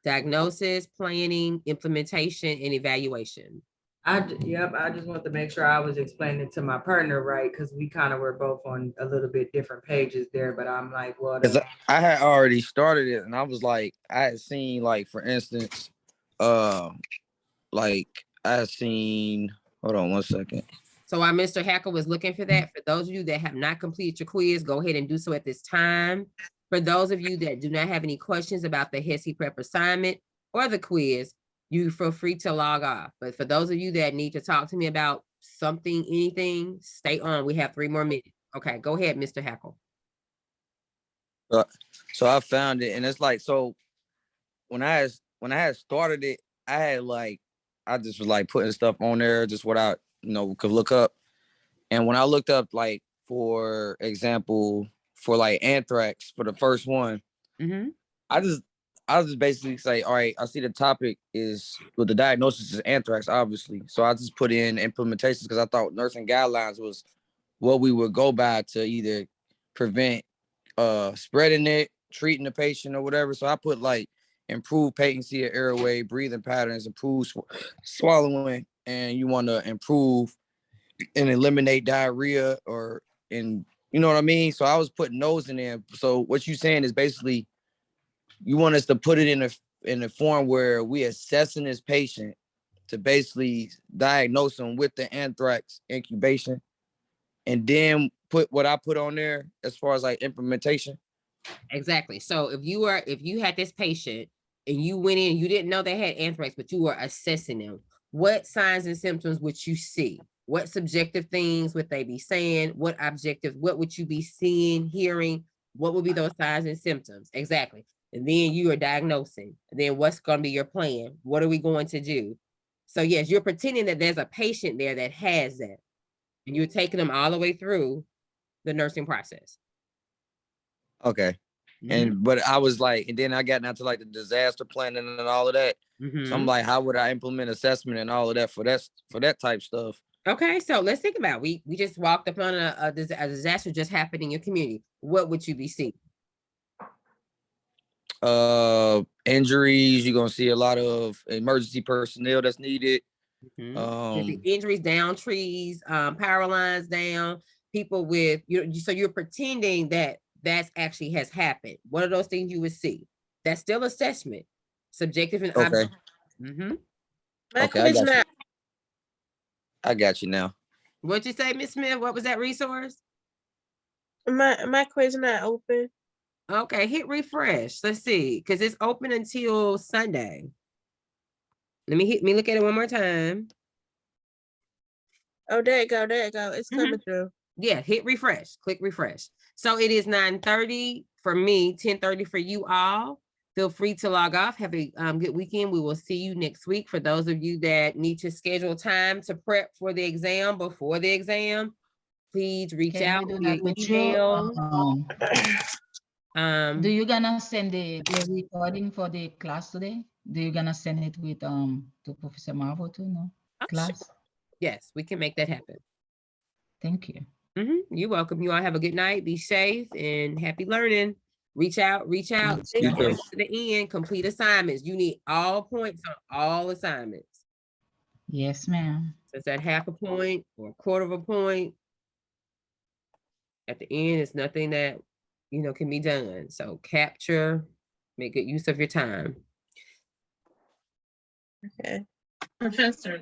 [SPEAKER 1] diagnosis, planning, implementation, and evaluation.
[SPEAKER 3] I just want to make sure I was explaining it to my partner right, because we kind of were both on a little bit different pages there, but I'm like, well,
[SPEAKER 2] I had already started it, and I was like, I had seen, like, for instance, like I had seen, hold on 1 second.
[SPEAKER 1] So while Mr. Hacker was looking for that, for those of you that have not completed your quiz, go ahead and do so at this time. For those of you that do not have any questions about the HESI prep assignment or the quiz, you feel free to log off. But for those of you that need to talk to me about something, anything, stay on. We have 3 more minutes. Okay, go ahead, Mr. Hackle.
[SPEAKER 2] So I found it, and it's like, so when I had started it, I just was like putting stuff on there, just what I could look up. And when I looked up, like, for example, for like anthrax for the first one,
[SPEAKER 1] Mm-hmm.
[SPEAKER 2] I just basically say, all right, I see the topic is, well, the diagnosis is anthrax, obviously. So I just put in implementations because I thought nursing guidelines was what we would go by to either prevent spreading it, treating the patient, or whatever. So I put like improve patency of airway, breathing patterns, improve swallowing, and you want to improve and eliminate diarrhea, and you know what I mean? So I was putting those in there. So what you saying is basically you want us to put it in a form where we assessing this patient to basically diagnose them with the anthrax incubation, and then put what I put on there as far as like implementation.
[SPEAKER 1] Exactly. So if you had this patient and you went in, you didn't know they had anthrax, but you were assessing them, what signs and symptoms would you see? What subjective things would they be saying? What objective, what would you be seeing, hearing? What would be those signs and symptoms? Exactly. And then you are diagnosing. Then what's going to be your plan? What are we going to do? So yes, you're pretending that there's a patient there that has that. And you're taking them all the way through the nursing process.
[SPEAKER 2] Okay. But I was like, and then I got down to like the disaster planning and all of that. So I'm like, how would I implement assessment and all of that for that type stuff?
[SPEAKER 1] Okay, so let's think about it. We just walked upon a disaster just happened in your community. What would you be seeing?
[SPEAKER 2] Injuries. You're gonna see a lot of emergency personnel that's needed.
[SPEAKER 1] Injuries down, trees, power lines down, people with so you're pretending that that's actually has happened. What are those things you would see? That's still assessment, subjective and
[SPEAKER 2] okay. Okay, I got you now.
[SPEAKER 1] What'd you say, Miss Smith? What was that resource?
[SPEAKER 5] My quiz not open.
[SPEAKER 1] Okay, hit refresh. Let's see, because it's open until Sunday. Let me look at it one more time.
[SPEAKER 5] Oh, there it go. It's coming through.
[SPEAKER 1] Yeah, hit refresh. Click refresh. So it is 9:30 for me, 10:30 for you all. Feel free to log off. Have a good weekend. We will see you next week. For those of you that need to schedule time to prep for the exam before the exam, please reach out via email.
[SPEAKER 8] Do you gonna send the recording for the class today? Do you gonna send it with to Professor Marvel too? No class.
[SPEAKER 1] Sure. Yes, we can make that happen.
[SPEAKER 8] Thank you.
[SPEAKER 1] You're welcome. You all have a good night. Be safe and happy learning. Reach out. To the end. Complete assignments. You need all points on all assignments.
[SPEAKER 8] Yes, ma'am.
[SPEAKER 1] So it's at half a point or a quarter of a point. At the end, it's nothing that can be done. So capture, make good use of your time.
[SPEAKER 5] Okay.
[SPEAKER 19] Professor.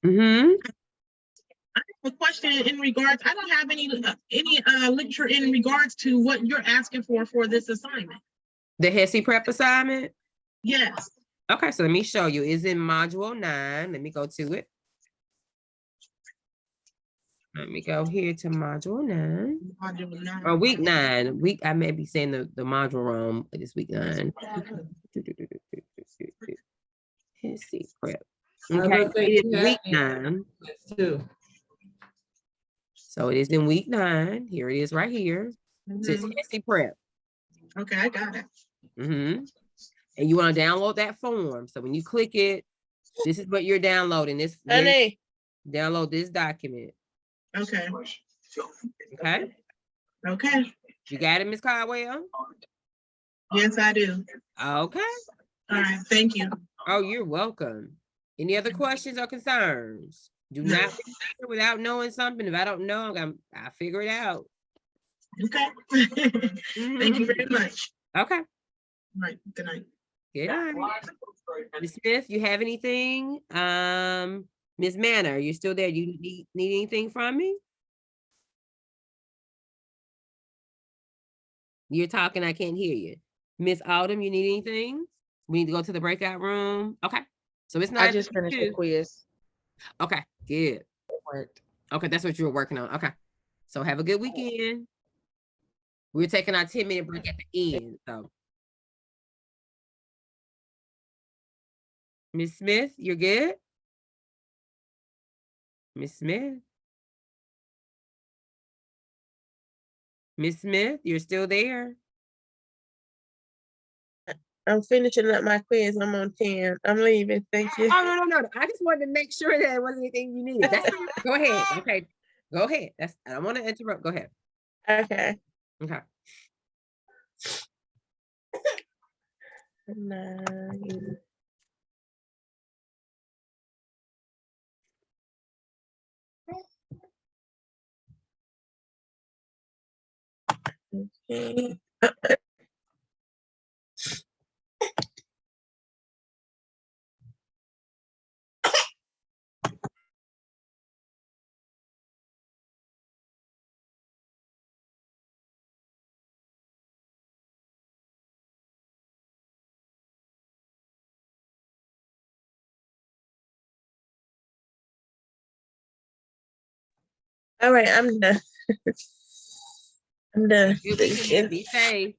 [SPEAKER 19] I have a question in regards. I don't have any literature in regards to what you're asking for this assignment.
[SPEAKER 1] The HESI prep assignment?
[SPEAKER 19] Yes.
[SPEAKER 1] Okay, so let me show you. It's in module 9. Let me go to it. Let me go here to module 9.
[SPEAKER 19] Module 9.
[SPEAKER 1] Or week 9. I may be saying the module wrong, but it's week 9. HESI prep. Okay, it is week 9. So it is in week 9. Here it is right here. It says HESI prep.
[SPEAKER 19] Okay, I got it.
[SPEAKER 1] And you want to download that form. So when you click it, this is what you're downloading. Download this document.
[SPEAKER 19] Okay.
[SPEAKER 1] Okay.
[SPEAKER 19] Okay.
[SPEAKER 1] You got it, Ms. Caldwell?
[SPEAKER 19] Yes, I do.
[SPEAKER 1] Okay.
[SPEAKER 19] All right. Thank you.
[SPEAKER 1] Oh, you're welcome. Any other questions or concerns? Do not be here without knowing something. If I don't know, I'll figure it out.
[SPEAKER 19] Okay. Thank you very much.
[SPEAKER 1] Okay.
[SPEAKER 19] All right. Good night.
[SPEAKER 1] Good night. Ms. Smith, you have anything? Ms. Manor, you're still there. You need anything from me? You're talking, I can't hear you. Miss Autumn, you need anything? We need to go to the breakout room. Okay. So it's not.
[SPEAKER 18] I just finished the quiz.
[SPEAKER 1] Okay, good.
[SPEAKER 18] It worked.
[SPEAKER 1] Okay, that's what you were working on. Okay. So have a good weekend. We're taking our 10-minute break at the end. So, Miss Smith, you're good? Miss Smith? Miss Smith, you're still there?
[SPEAKER 5] I'm finishing up my quiz. I'm on 10. I'm leaving. Thank you.
[SPEAKER 1] Oh, no. I just wanted to make sure that there wasn't anything you needed. That's go ahead. Okay. Go ahead. I don't want to interrupt. Go ahead.
[SPEAKER 5] Okay.
[SPEAKER 1] Okay.
[SPEAKER 5] 9. Okay. All right, I'm done. I'm done.
[SPEAKER 1] You'll be safe.